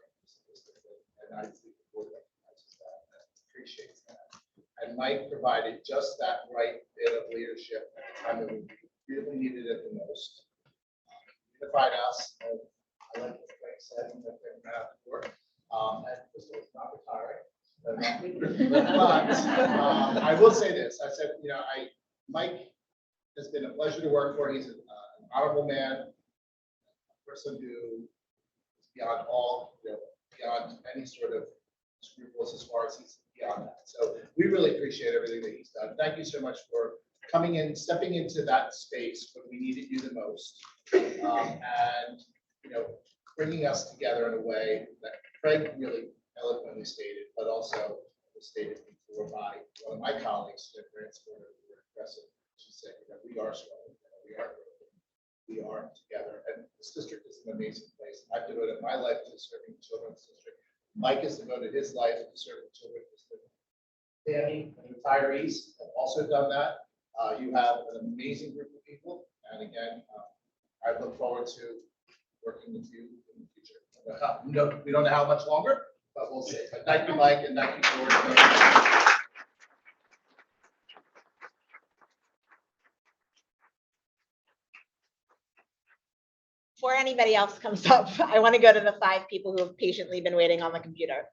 and I think the board recognizes that and appreciates that. And Mike provided just that right bit of leadership at the time that we really needed it the most. Unified us, and I like what Mike said, and that they're not at work, and Crystal is not retiring. But I will say this. I said, you know, Mike has been a pleasure to work for. He's an honorable man, a person who is beyond all, you know, beyond any sort of scruples as far as he's beyond that. So we really appreciate everything that he's done. Thank you so much for coming in, stepping into that space when we needed you the most, and you know, bringing us together in a way that Craig really eloquently stated, but also was stated before by one of my colleagues, very impressive. She said, you know, we are strong, we are growing, we are together, and this district is an amazing place. I've devoted my life to serving children's district. Mike has devoted his life to serving children. Danny and retirees have also done that. You have an amazing group of people, and again, I look forward to working with you in the future. No, we don't know how much longer, but we'll see. But thank you, Mike, and thank you, George. Before anybody else comes up, I want to go to the 5 people who have patiently been waiting on the computer.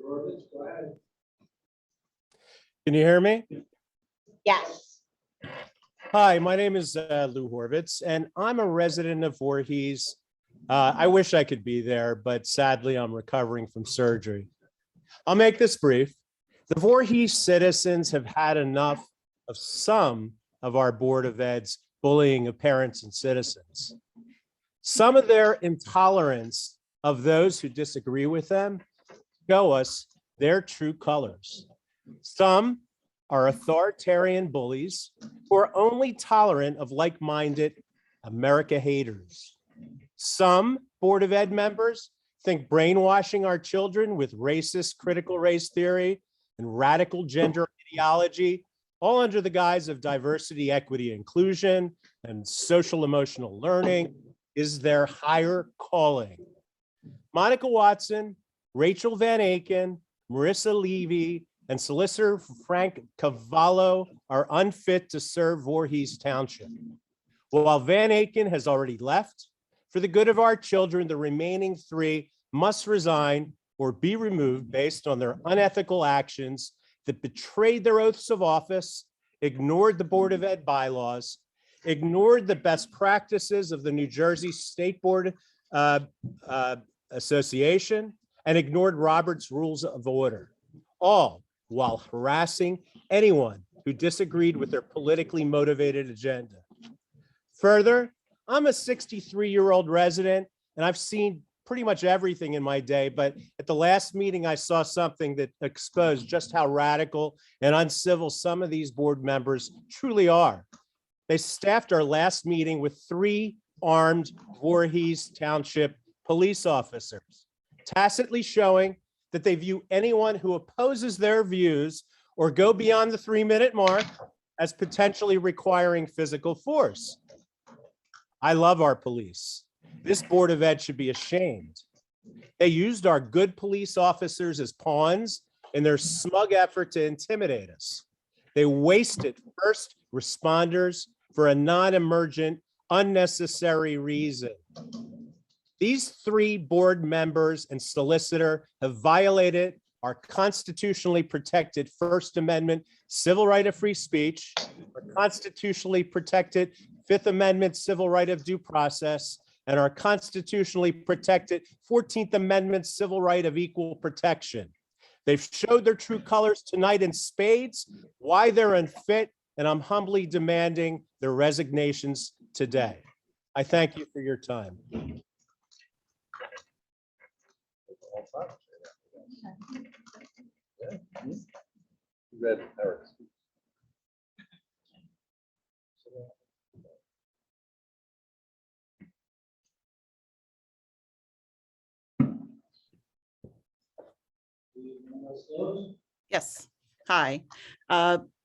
Go ahead. Can you hear me? Yes. Hi, my name is Lou Horvitz, and I'm a resident of Voorhees. I wish I could be there, but sadly, I'm recovering from surgery. I'll make this brief. The Voorhees citizens have had enough of some of our Board of Ed's bullying of parents and citizens. Some of their intolerance of those who disagree with them show us their true colors. Some are authoritarian bullies who are only tolerant of like-minded America haters. Some Board of Ed members think brainwashing our children with racist critical race theory and radical gender ideology, all under the guise of diversity, equity, inclusion, and social emotional learning, is their higher calling. Monica Watson, Rachel Van Aken, Marissa Levy, and Solicitor Frank Cavallo are unfit to serve Voorhees Township. While Van Aken has already left, for the good of our children, the remaining 3 must resign or be removed based on their unethical actions that betrayed their oaths of office, ignored the Board of Ed bylaws, ignored the best practices of the New Jersey State Board Association, and ignored Robert's Rules of Order, all while harassing anyone who disagreed with their politically motivated agenda. Further, I'm a 63-year-old resident, and I've seen pretty much everything in my day, but at the last meeting, I saw something that exposed just how radical and uncivil some of these board members truly are. They staffed our last meeting with 3 armed Voorhees Township police officers, tacitly showing that they view anyone who opposes their views or go beyond the 3-minute mark as potentially requiring physical force. I love our police. This Board of Ed should be ashamed. They used our good police officers as pawns in their smug effort to intimidate us. They wasted first responders for a non-emergent, unnecessary reason. These 3 board members and solicitor have violated our constitutionally protected First Amendment civil right of free speech, our constitutionally protected Fifth Amendment civil right of due process, and our constitutionally protected 14th Amendment civil right of equal protection. They've showed their true colors tonight in spades, why they're unfit, and I'm humbly demanding their resignations today. I thank you for your time. Read Eric's. Yes, hi.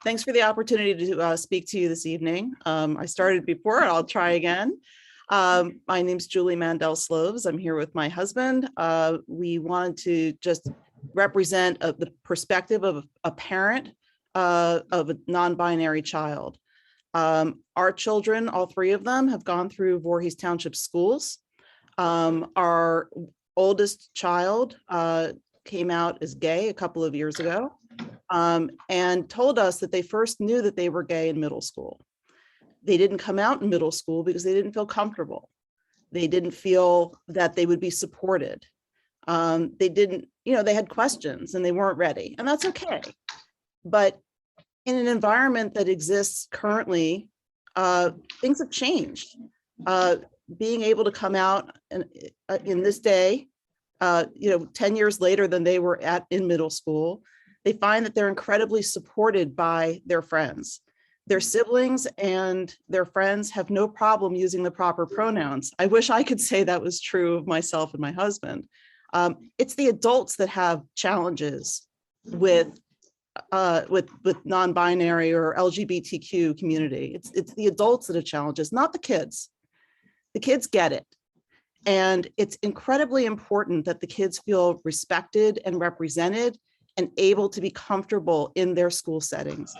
Thanks for the opportunity to speak to you this evening. I started before, I'll try again. My name's Julie Mandel Sloves. I'm here with my husband. We wanted to just represent the perspective of a parent of a non-binary child. Our children, all 3 of them, have gone through Voorhees Township schools. Our oldest child came out as gay a couple of years ago and told us that they first knew that they were gay in middle school. They didn't come out in middle school because they didn't feel comfortable. They didn't feel that they would be supported. They didn't, they had questions and they weren't ready, and that's okay. But in an environment that exists currently, things have changed. Being able to come out in this day, 10 years later than they were in middle school, they find that they're incredibly supported by their friends. Their siblings and their friends have no problem using the proper pronouns. I wish I could say that was true of myself and my husband. It's the adults that have challenges with with non-binary or LGBTQ community. It's the adults that are challenges, not the kids. The kids get it. And it's incredibly important that the kids feel respected and represented and able to be comfortable in their school settings.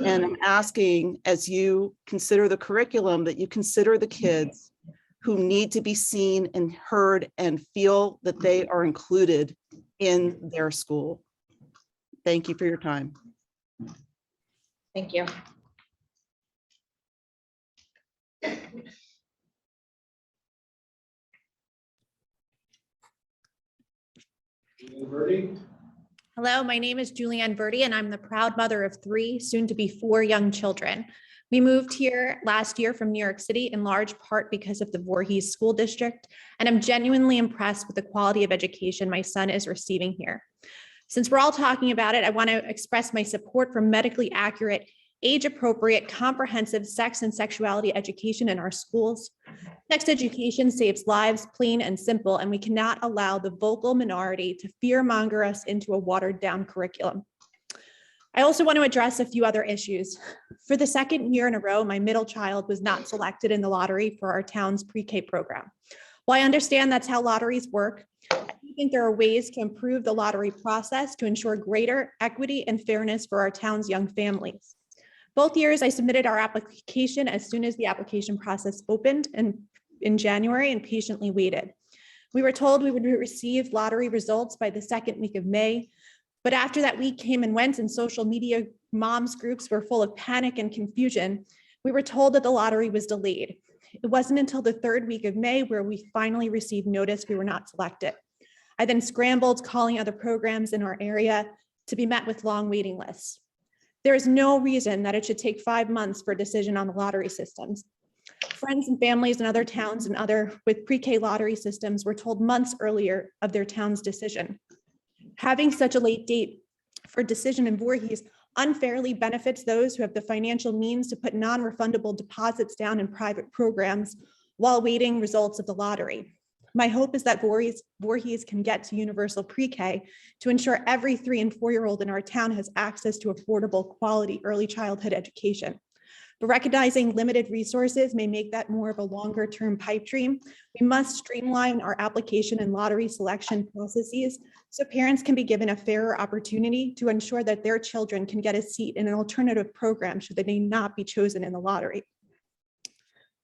And I'm asking, as you consider the curriculum, that you consider the kids who need to be seen and heard and feel that they are included in their school. Thank you for your time. Thank you. Hello, my name is Julianne Verdi, and I'm the proud mother of 3, soon to be 4 young children. We moved here last year from New York City in large part because of the Voorhees School District, and I'm genuinely impressed with the quality of education my son is receiving here. Since we're all talking about it, I want to express my support for medically accurate, age-appropriate, comprehensive sex and sexuality education in our schools. Sex education saves lives, plain and simple, and we cannot allow the vocal minority to fearmonger us into a watered-down curriculum. I also want to address a few other issues. For the 2nd year in a row, my middle child was not selected in the lottery for our town's pre-K program. While I understand that's how lotteries work, I think there are ways to improve the lottery process to ensure greater equity and fairness for our town's young families. Both years, I submitted our application as soon as the application process opened in January and patiently waited. We were told we would receive lottery results by the 2nd week of May, but after that week came and went and social media moms groups were full of panic and confusion, we were told that the lottery was delayed. It wasn't until the 3rd week of May where we finally received notice we were not selected. I then scrambled calling other programs in our area to be met with long waiting lists. There is no reason that it should take 5 months for a decision on the lottery systems. Friends and families in other towns and other with pre-K lottery systems were told months earlier of their town's decision. Having such a late date for decision in Voorhees unfairly benefits those who have the financial means to put non-refundable deposits down in private programs while waiting results of the lottery. My hope is that Voorhees can get to universal pre-K to ensure every 3- and 4-year-old in our town has access to affordable, quality early childhood education. But recognizing limited resources may make that more of a longer-term pipe dream. We must streamline our application and lottery selection processes so parents can be given a fairer opportunity to ensure that their children can get a seat in an alternative program should they not be chosen in the lottery.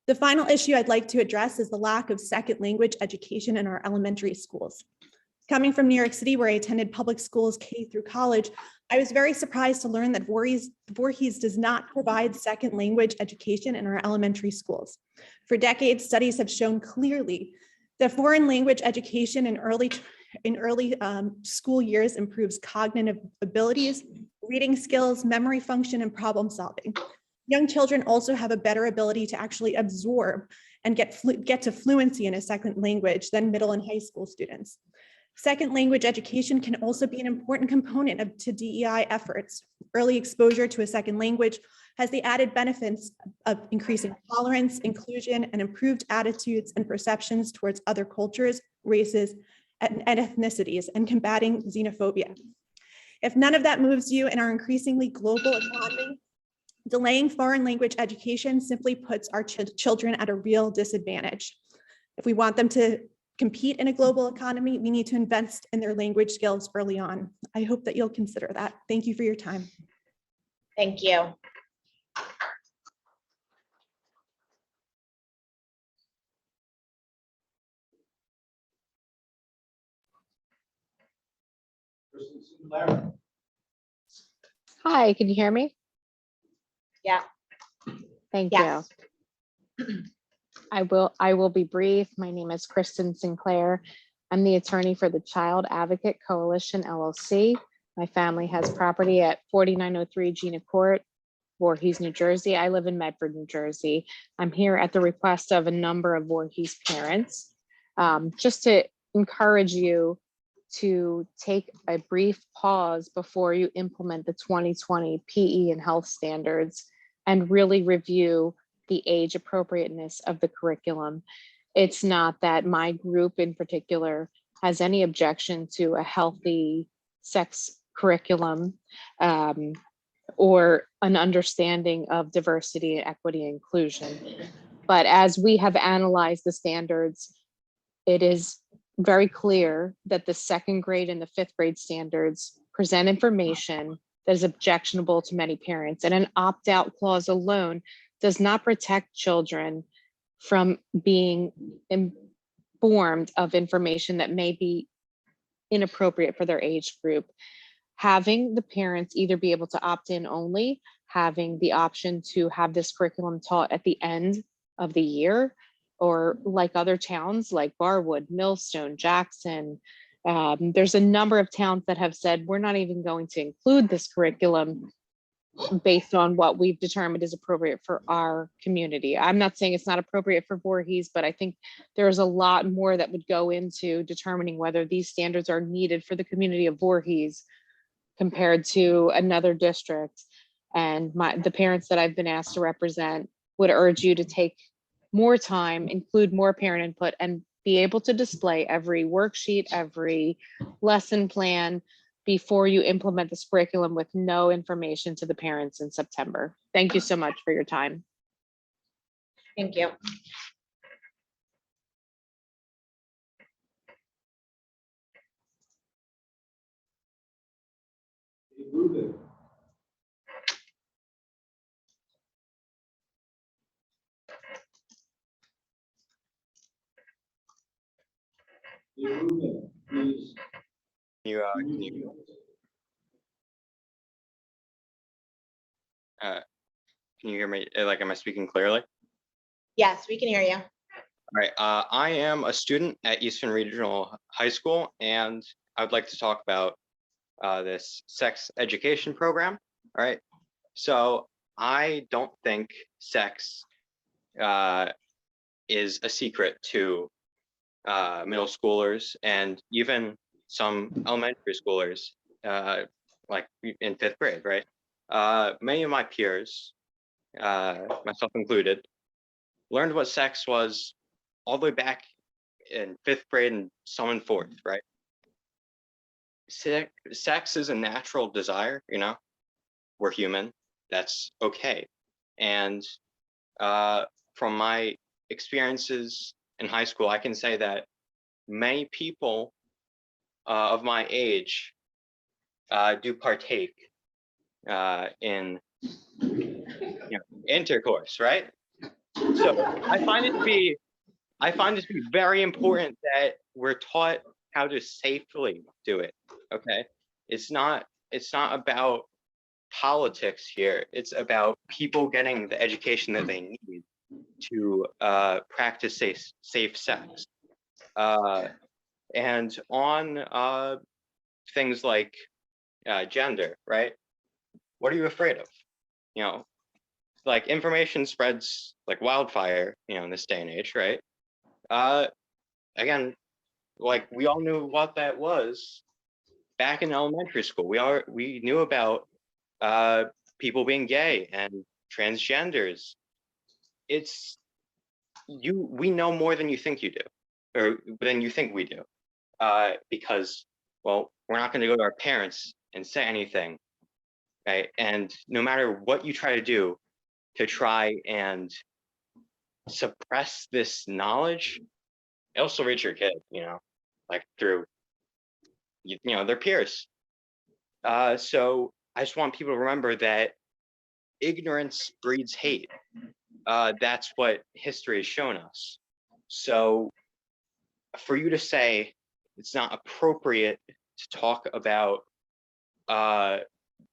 The final issue I'd like to address is the lack of second language education in our elementary schools. Coming from New York City, where I attended public schools K through college, I was very surprised to learn that Voorhees does not provide second language education in our elementary schools. For decades, studies have shown clearly that foreign language education in early school years improves cognitive abilities, reading skills, memory function, and problem solving. Young children also have a better ability to actually absorb and get to fluency in a second language than middle and high school students. Second language education can also be an important component to DEI efforts. Early exposure to a second language has the added benefits of increasing tolerance, inclusion, and improved attitudes and perceptions towards other cultures, races, and ethnicities, and combating xenophobia. If none of that moves you in our increasingly global economy, delaying foreign language education simply puts our children at a real disadvantage. If we want them to compete in a global economy, we need to invest in their language skills early on. I hope that you'll consider that. Thank you for your time. Thank you. Hi, can you hear me? Yeah. Thank Yes. you. I will be brief. My name is Kristen Sinclair. I'm the attorney for the Child Advocate Coalition LLC. My family has property at 4903 Gina Court, Voorhees, New Jersey. I live in Medford, New Jersey. I'm here at the request of a number of Voorhees parents, just to encourage you to take a brief pause before you implement the 2020 PE and health standards and really review the age appropriateness of the curriculum. It's not that my group in particular has any objection to a healthy sex curriculum or an understanding of diversity, equity, inclusion. But as we have analyzed the standards, it is very clear that the second grade and the fifth grade standards present information that is objectionable to many parents, and an opt-out clause alone does not protect children from being informed of information that may be inappropriate for their age group. Having the parents either be able to opt in only, having the option to have this curriculum taught at the end of the year, or like other towns like Barwood, Millstone, Jackson. There's a number of towns that have said, we're not even going to include this curriculum based on what we've determined is appropriate for our community. I'm not saying it's not appropriate for Voorhees, but I think there's a lot more that would go into determining whether these standards are needed for the community of Voorhees compared to another district. And the parents that I've been asked to represent would urge you to take more time, include more parent input, and be able to display every worksheet, every lesson plan before you implement this curriculum with no information to the parents in September. Thank you so much for your time. Thank you. Can you hear me? Like, am I speaking clearly? Yes, we can hear you. All right. I am a student at Eastern Regional High School, and I would like to talk about this sex education program. All right. So I don't think sex is a secret to middle schoolers and even some elementary schoolers, like in fifth grade, right? Many of my peers, myself included, learned what sex was all the way back in fifth grade and some in fourth, right? Sex is a natural desire, you know, we're human, that's okay. And from my experiences in high school, I can say that many people of my age do partake in intercourse, right? So I find it to be very important that we're taught how to safely do it. Okay, it's not about politics here. It's about people getting the education that they need to practice safe sex. And on things like gender, right? What are you afraid of? You know, like information spreads like wildfire, you know, in this day and age, right? Again, like we all knew what that was back in elementary school. We knew about people being gay and transgenders. We know more than you think you do, or than you think we do, because, well, we're not going to go to our parents and say anything, right? And no matter what you try to do to try and suppress this knowledge, it'll still reach your kid, you know, like through, you know, their peers. So I just want people to remember that ignorance breeds hate. That's what history has shown us. So for you to say it's not appropriate to talk about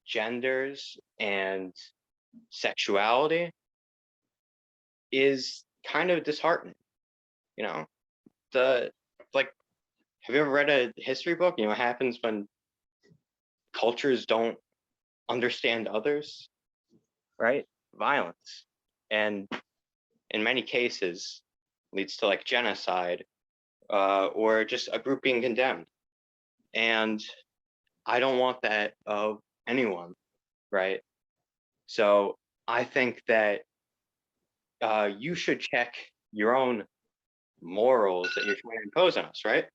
genders and sexuality is kind of disheartening. You know, have you ever read a history book? You know what happens when cultures don't understand others, right? Violence. And in many cases leads to like genocide, or just a group being condemned. And I don't want that of anyone, right? So I think that you should check your own morals that you're trying to impose on us, right?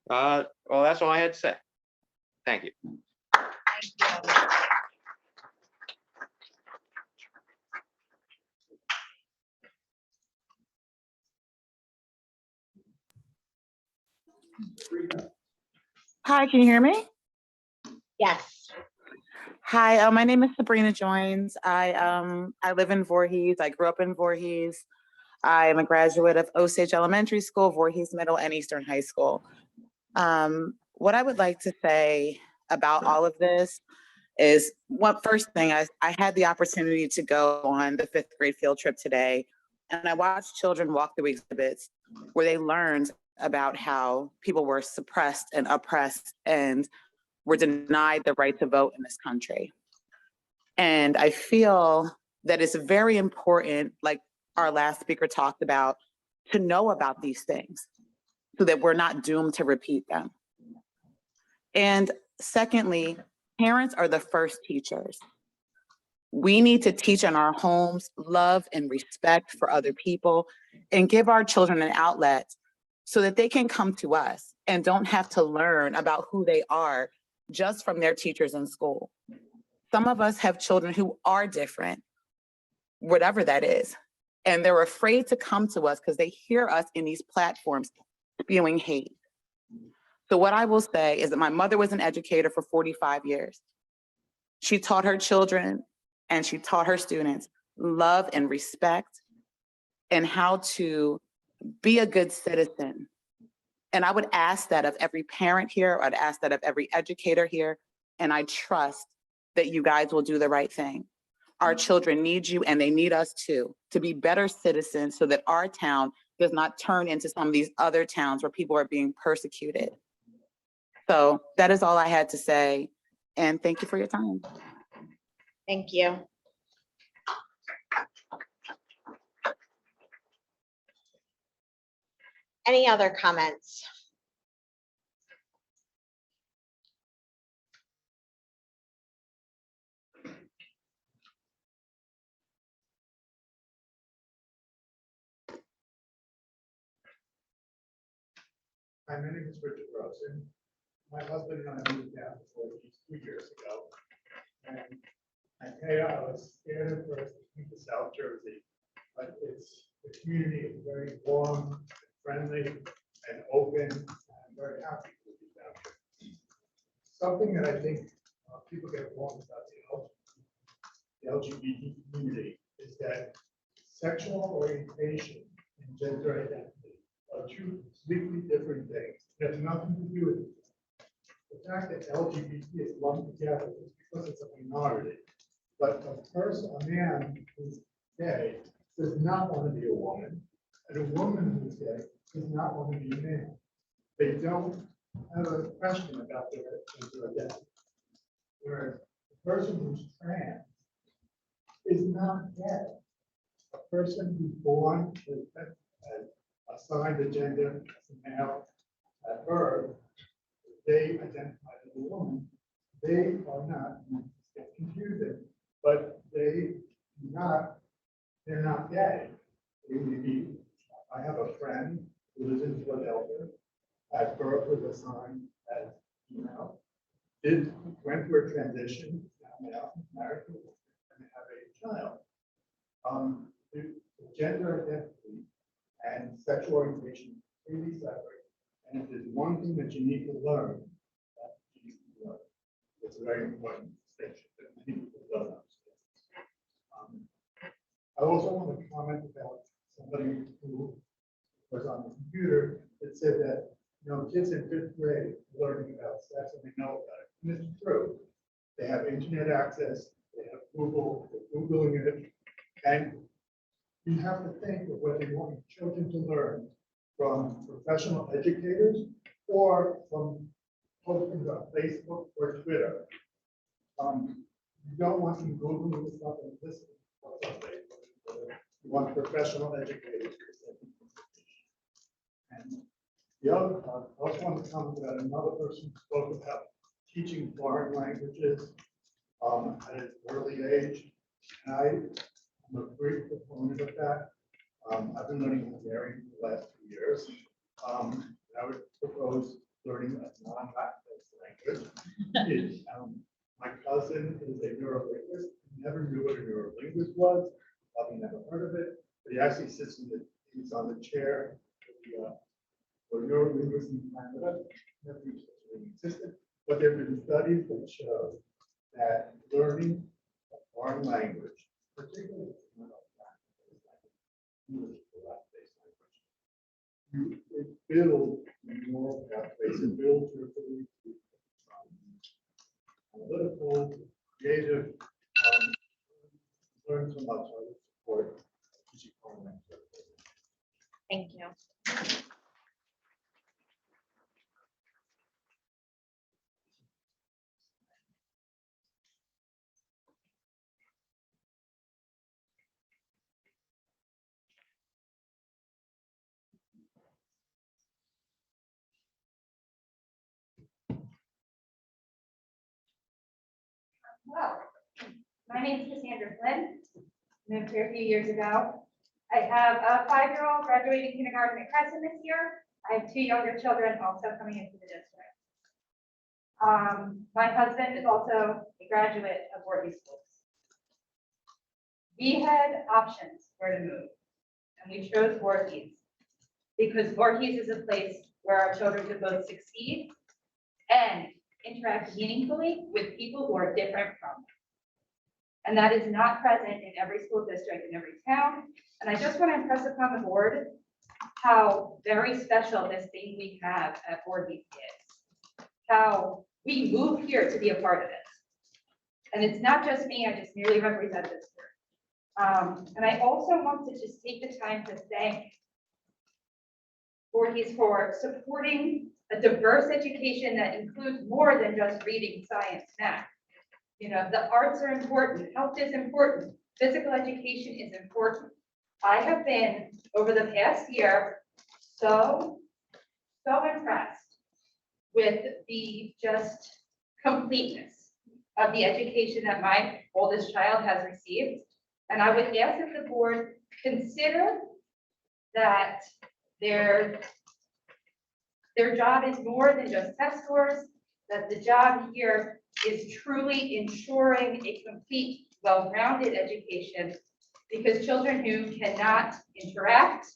Well, that's all I had to say. Thank you. Hi, can you hear me? Yes. Hi, my name is Sabrina Joins. I live in Voorhees. I grew up in Voorhees. I am a graduate of Osage Elementary School, Voorhees Middle, and Eastern High School. What I would like to say about all of this is, first thing, I had the opportunity to go on the 5th grade field trip today, and I watched children walk through exhibits where they learned about how people were suppressed and oppressed and were denied the right to vote in this country. And I feel that it's very important, like our last speaker talked about, to know about these things so that we're not doomed to repeat them. And secondly, parents are the first teachers. We need to teach in our homes love and respect for other people and give our children an outlet so that they can come to us and don't have to learn about who they are just from their teachers in school. Some of us have children who are different, whatever that is, and they're afraid to come to us because they hear us in these platforms spewing hate. So what I will say is that my mother was an educator for 45 years. She taught her children and she taught her students love and respect and how to be a good citizen. And I would ask that of every parent here, I'd ask that of every educator here, and I trust that you guys will do the right thing. Our children need you and they need us too, to be better citizens so that our town does not turn into some of these other towns where people are being persecuted. So that is all I had to say. And thank you for your time. Thank you. Any other comments? Hi, my name is Richard Rosen. My husband and I moved down to Voorhees 2 years ago. And I tell you, I was scared at first to move to South Jersey, but the community is very warm, and friendly, and open. I'm very happy to be down here. Something that I think people get wrong about the LGBT community is that sexual orientation and gender identity are two completely different things. It has nothing to do with it. The fact that LGBT is lumped together is because it's a minority. But a man who's gay does not want to be a woman, and a woman who's gay does not want to be a man. They don't have a question about their gender identity. Whereas the person who's trans is not gay. A person who's born with assigned a gender as a male at birth, they identify as a woman. They are not, it's confusing, but they're not gay. They may be, I have a friend who lives in Philadelphia, at birth was assigned as female, went through a transition, now male, married, and have a child. The gender identity and sexual orientation are really separate. And if there's one thing that you need to learn, it's a very important distinction that people don't understand. I also want to comment about somebody who was on the computer that said that, kids in 5th grade learning about sex and they know about it. And it's true. They have internet access, they have Google, they're Googling it, and you have to think of whether you want your children to learn from professional educators or from postings on Facebook or Twitter. You don't want them Googling this stuff and listening to what's on Facebook. You want professional educators. And the other part, I also want to comment about another person who spoke about teaching foreign languages at an early age. And I'm a great proponent of that. I've been learning Hungarian for the last 2 years. I would propose learning a non-Latin language. My cousin is a neurolinguist, never knew what a neurolinguist was, probably never heard of it, but he actually sits he's on the chair for neurolinguists in Canada, never knew such a thing existed. But there have been studies that show that learning a foreign language, particularly English, it builds neural pathways, it builds your ability to analytical, creative, learn so much. I would support teaching foreign language. Thank you. Hello, my name is Cassandra Flynn. Moved here a few years ago. I have a 5-year-old graduating kindergarten at Crescent this year. I have 2 younger children also coming into the district. My husband is also a graduate of Voorhees schools. We had options where to move, and we chose Voorhees because Voorhees is a place where our children could both succeed and interact meaningfully with people who are different from them. And that is not present in every school district in every town. And I just want to impress upon the board how very special this thing we have at Voorhees is. How we move here to be a part of it. And it's not just me, I just merely represent this group. And I also want to just take the time to thank Voorhees for supporting a diverse education that includes more than just reading, science, math. You know, the arts are important, health is important, physical education is important. I have been, over the past year, so impressed with the just completeness of the education that my oldest child has received. And I would ask that the board consider that their job is more than just test scores, that the job here is truly ensuring a complete, well-rounded education, because children who cannot interact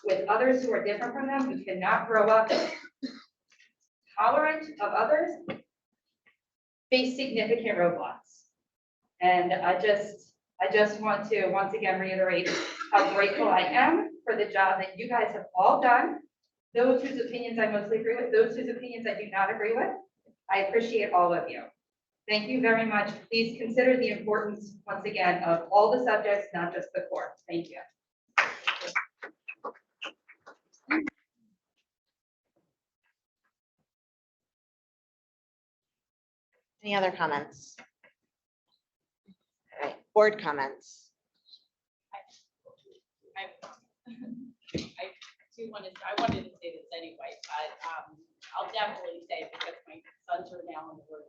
with others who are different from them, who cannot grow up tolerant of others, face significant roadblocks. And I just want to once again reiterate how grateful I am for the job that you guys have all done. Those whose opinions I mostly agree with, those whose opinions I do not agree with, I appreciate all of you. Thank you very much. Please consider the importance, once again, of all the subjects, not just the core. Thank you. Any other comments? All right, board comments. I wanted to say this anyway, but I'll definitely say it because my sons are now on the board.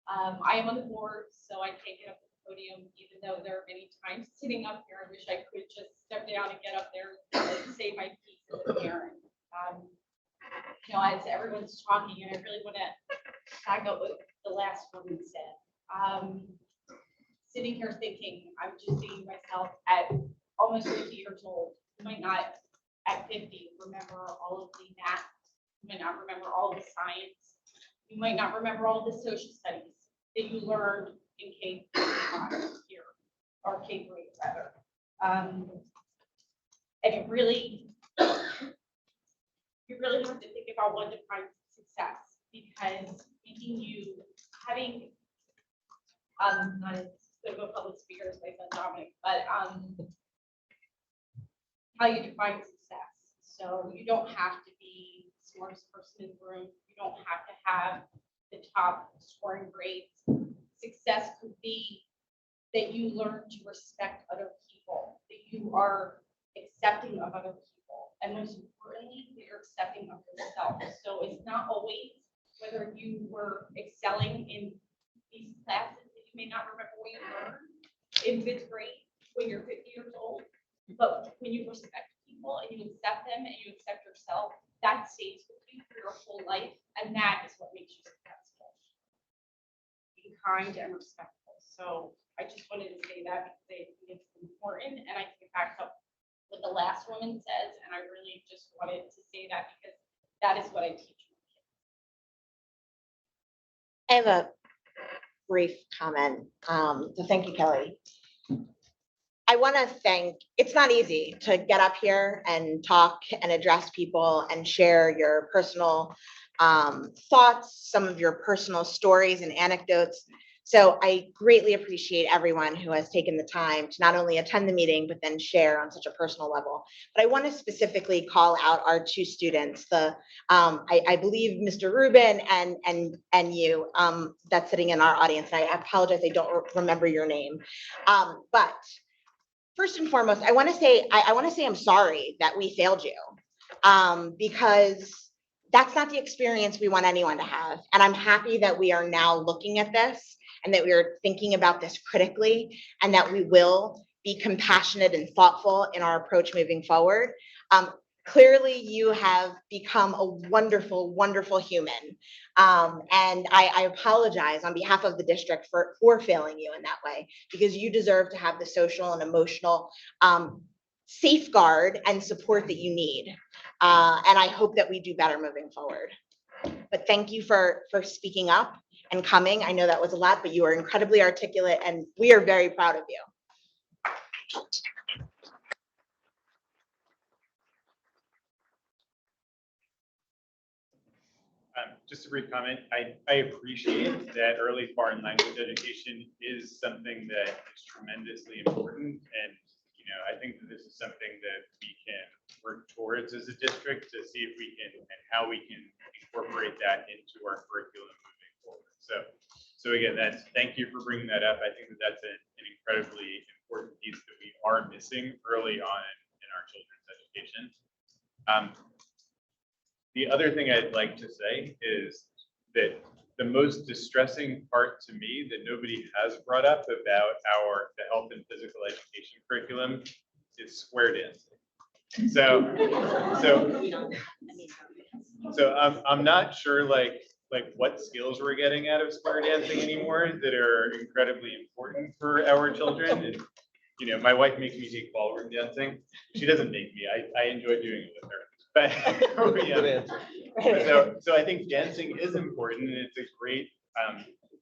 I am on the board, so I can't get up to the podium, even though there are many times sitting up here, I wish I could just step down and get up there and say my piece as a parent. You know, as everyone's talking, and I really want to back up what the last woman said. Sitting here thinking, I'm just seeing myself at almost 50 years old. You might not at 50 remember all of the math. You might not remember all the science. You might not remember all the social studies that you learned in K-5 here, or K-3 rather. And it really, you really have to think about what defines success, because having, not as good of a public speaker as my son Dominic, but how you define success. So you don't have to be the smartest person in the room. You don't have to have the top scoring grades. Success could be that you learn to respect other people, that you are accepting of other people, and most importantly, that you're accepting of yourself. So it's not always whether you were excelling in these classes that you may not remember what you learned in 5th grade when you're 50 years old, but when you respect people and you accept them and you accept yourself, that stays with you for your whole life, and that is what makes you successful. kind and respectful. So I just wanted to say that because I think it's important, and I think it backs up what the last woman says, and I really just wanted to say that because that is what I teach. I have a brief comment. So thank you, Kelly. I want to thank, it's not easy to get up here and talk and address people and share your personal thoughts, some of your personal stories and anecdotes. So I greatly appreciate everyone who has taken the time to not only attend the meeting, but then share on such a personal level. But I want to specifically call out our two students, I believe Mr. Rubin and you that's sitting in our audience. And I apologize, I don't remember your name. But first and foremost, I want to say I'm sorry that we failed you, because that's not the experience we want anyone to have. And I'm happy that we are now looking at this and that we are thinking about this critically, and that we will be compassionate and thoughtful in our approach moving forward. Clearly, you have become a wonderful, wonderful human. And I apologize on behalf of the district for failing you in that way, because you deserve to have the social and emotional safeguard and support that you need. And I hope that we do better moving forward. But thank you for speaking up and coming. I know that was a lot, but you are incredibly articulate and we are very proud of you. Just a brief comment. I appreciate that early foreign language education is something that is tremendously important. And, you know, I think that this is something that we can work towards as a district to see if we can, and how we can incorporate that into our curriculum moving forward. So again, thank you for bringing that up. I think that that's an incredibly important piece that we are missing early on in our children's education. The other thing I'd like to say is that the most distressing part to me that nobody has brought up about the health and physical education curriculum is square dancing. So I'm not sure like what skills we're getting out of square dancing anymore that are incredibly important for our children. And you know, my wife makes me take ballroom dancing. She doesn't make me. I enjoy doing it with her. But yeah. So I think dancing is important, and it's a great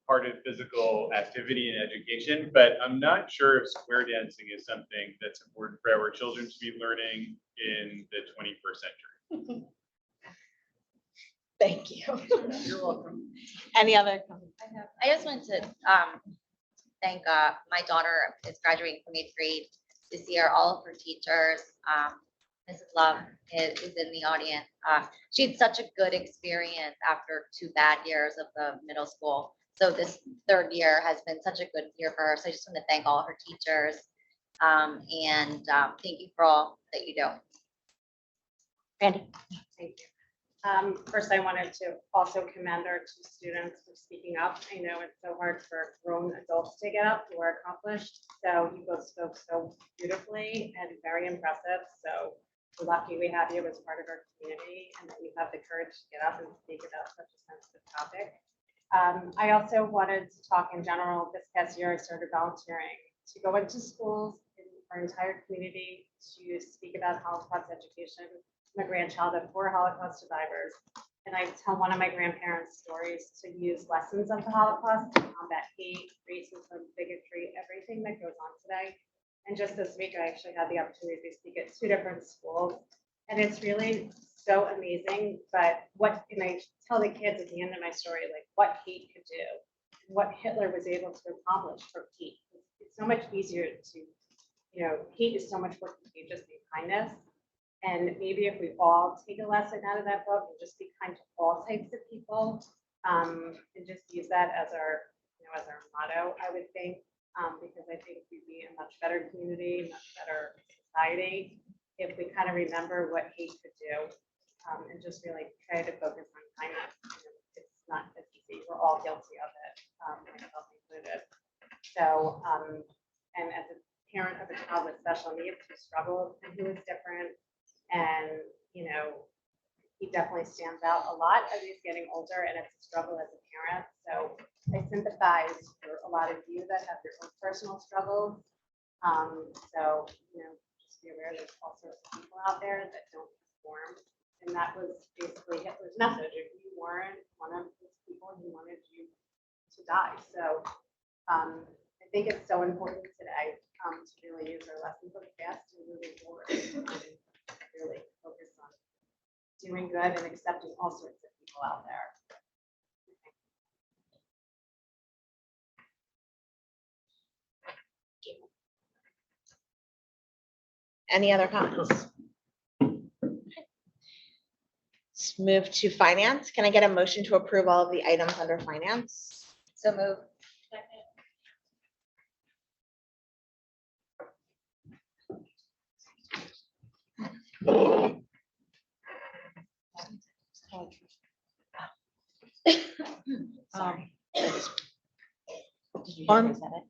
part of physical activity and education, but I'm not sure if square dancing is something that's important for our children to be learning in the 21st century. Thank you. You're welcome. Any other comments? I just wanted to thank my daughter is graduating from 8th grade this year, all of her teachers. Mrs. Love is in the audience. She had such a good experience after 2 bad years of the middle school. So this 3rd year has been such a good year for her. So I just want to thank all her teachers and thank you for all that you do. Randy. Thank you. First, I wanted to also commend our 2 students for speaking up. I know it's so hard for grown adults to get up who are accomplished. So you both spoke so beautifully and very impressive. So we're lucky we have you as part of our community and that you have the courage to get up and speak about such a sensitive topic. I also wanted to talk in general. This past year, I started volunteering to go into schools in our entire community to speak about Holocaust education. I'm a grandchild of 4 Holocaust survivors, and I tell one of my grandparents' stories to use lessons of the Holocaust to combat hate, racism, bigotry, everything that goes on today. And just this week, I actually had the opportunity to speak at 2 different schools, and it's really so amazing. But and I tell the kids at the end of my story, like what hate could do, what Hitler was able to accomplish for hate. It's so much easier to, you know, hate is so much more contagious than kindness. And maybe if we all take a lesson out of that book and just be kind to all types of people, and just use that as our, you know, as our motto, I would think, because I think we'd be a much better community, much better society if we kind of remember what hate could do, and just really try to focus on kindness. You know, it's not as easy. We're all guilty of it, myself included. So, and as a parent of a child with special needs who struggled and who is different, and you know, he definitely stands out a lot as he's getting older, and it's a struggle as a parent. So I sympathize for a lot of you that have your own personal struggles. So, just be aware there's all sorts of people out there that don't conform. And that was basically Hitler's message. If you weren't one of those people, he wanted you to die. So I think it's so important today to really use our lessons of the past and moving forward. And really focus on doing good and accepting all sorts of people out there. Any other comments? Let's move to finance. Can I get a motion to approve all of the items under finance? So move. Sorry. Did you On- hear me said it?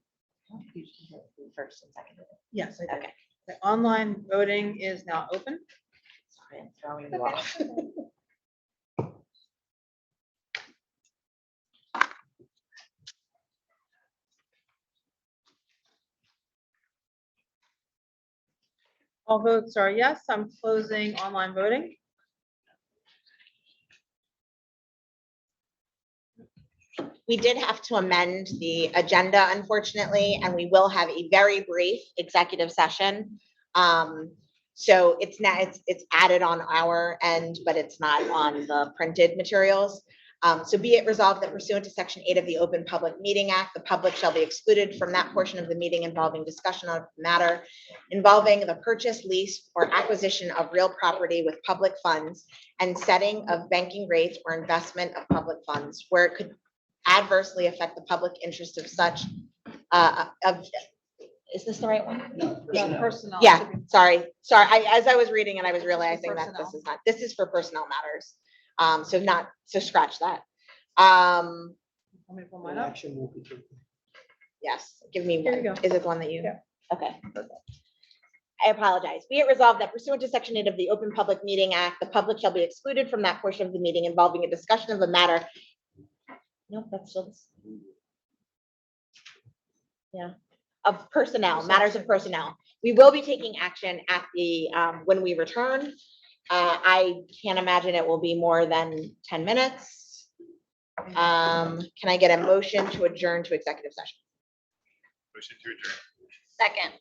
You just heard me first and second. Yes, I did. Okay. The online voting is now open. Sorry, I'm throwing you off. All votes are yes. I'm closing online voting. We did have to amend the agenda, unfortunately, and we will have a very brief executive session. So it's not, it's added on our end, but it's not on the printed materials. So be it resolved that pursuant to Section 8 of the Open Public Meeting Act, the public shall be excluded from that portion of the meeting involving discussion of matter involving the purchase, lease, or acquisition of real property with public funds and setting of banking rates or investment of public funds where it could adversely affect the public interest of such, is this the right one? Personnel. Yeah, sorry, as I was reading and I was realizing that this is for personnel matters. So scratch that. Want me to pull mine up? Action will be taken. Yes, give me, Here you go. is it the one that you? Yeah. Okay, perfect. I apologize. Be it resolved that pursuant to Section 8 of the Open Public Meeting Act, the public shall be excluded from that portion of the meeting involving a discussion of a matter. No, that's still. Yeah, of personnel, matters of personnel. We will be taking action at the, when we return. I can't imagine it will be more than 10 minutes. Can I get a motion to adjourn to executive session? Motion to adjourn. Second.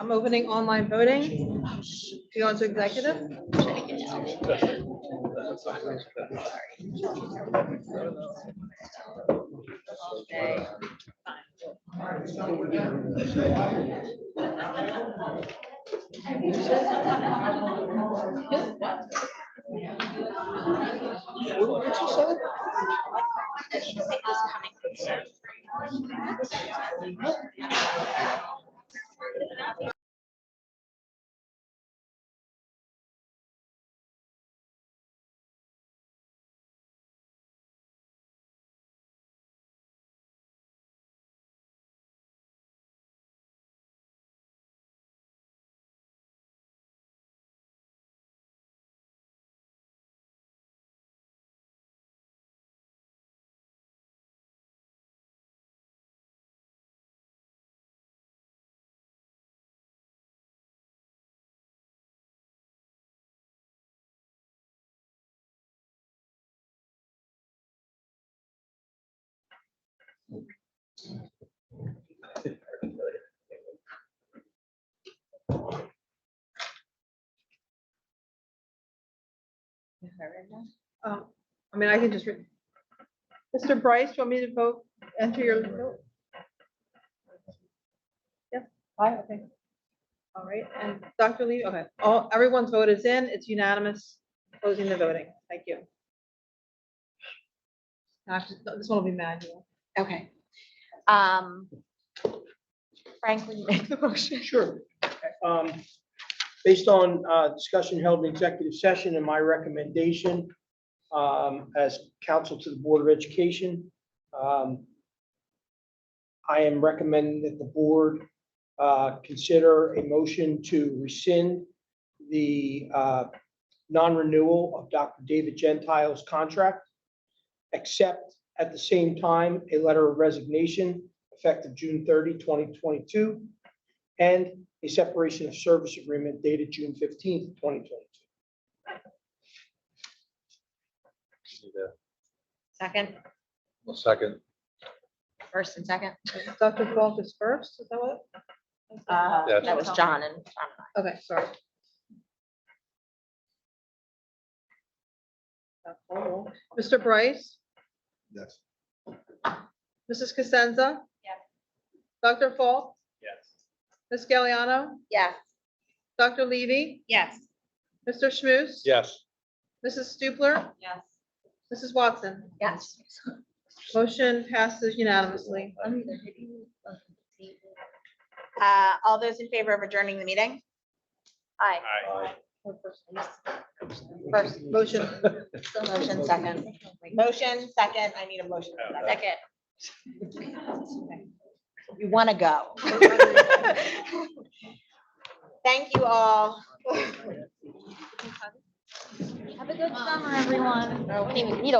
I'm opening online voting. Do you want to executive? Okay. I mean, I can just read. Mr. Bryce, do you want me to vote, enter your vote? Yeah, aye, okay. All right, and Dr. Lee, okay, everyone's vote is in, it's unanimous, closing the voting, thank you. Actually, this one will be manual. Okay. Frank, will you make the motion? Sure. Based on discussion held in executive session and my recommendation as counsel to the Board of Education, I am recommending that the board consider a motion to rescind the non-renewal of Dr. David Gentile's contract, accept at the same time a letter of resignation effective June 30, 2022, and a separation of service agreement dated June 15th, 2022. Second, A second. first and second. Dr. Falk is first, is that what? Yes. That was John and Okay, sorry. Mr. Bryce, Yes. Mrs. Cosenza? Yes. Dr. Falk, Yes. Ms. Galiano, yes. Dr. Levy, Yes. Mr. Schmuse, Yes. Mrs. Stupler, Yes. Mrs. Watson. Yes. Motion passes unanimously. All those in favor of adjourning the meeting? Aye. Aye. First, Motion. motion, second. Motion, second, I need a motion. Second. You want to go. Thank you all. Have a good summer, everyone. You don't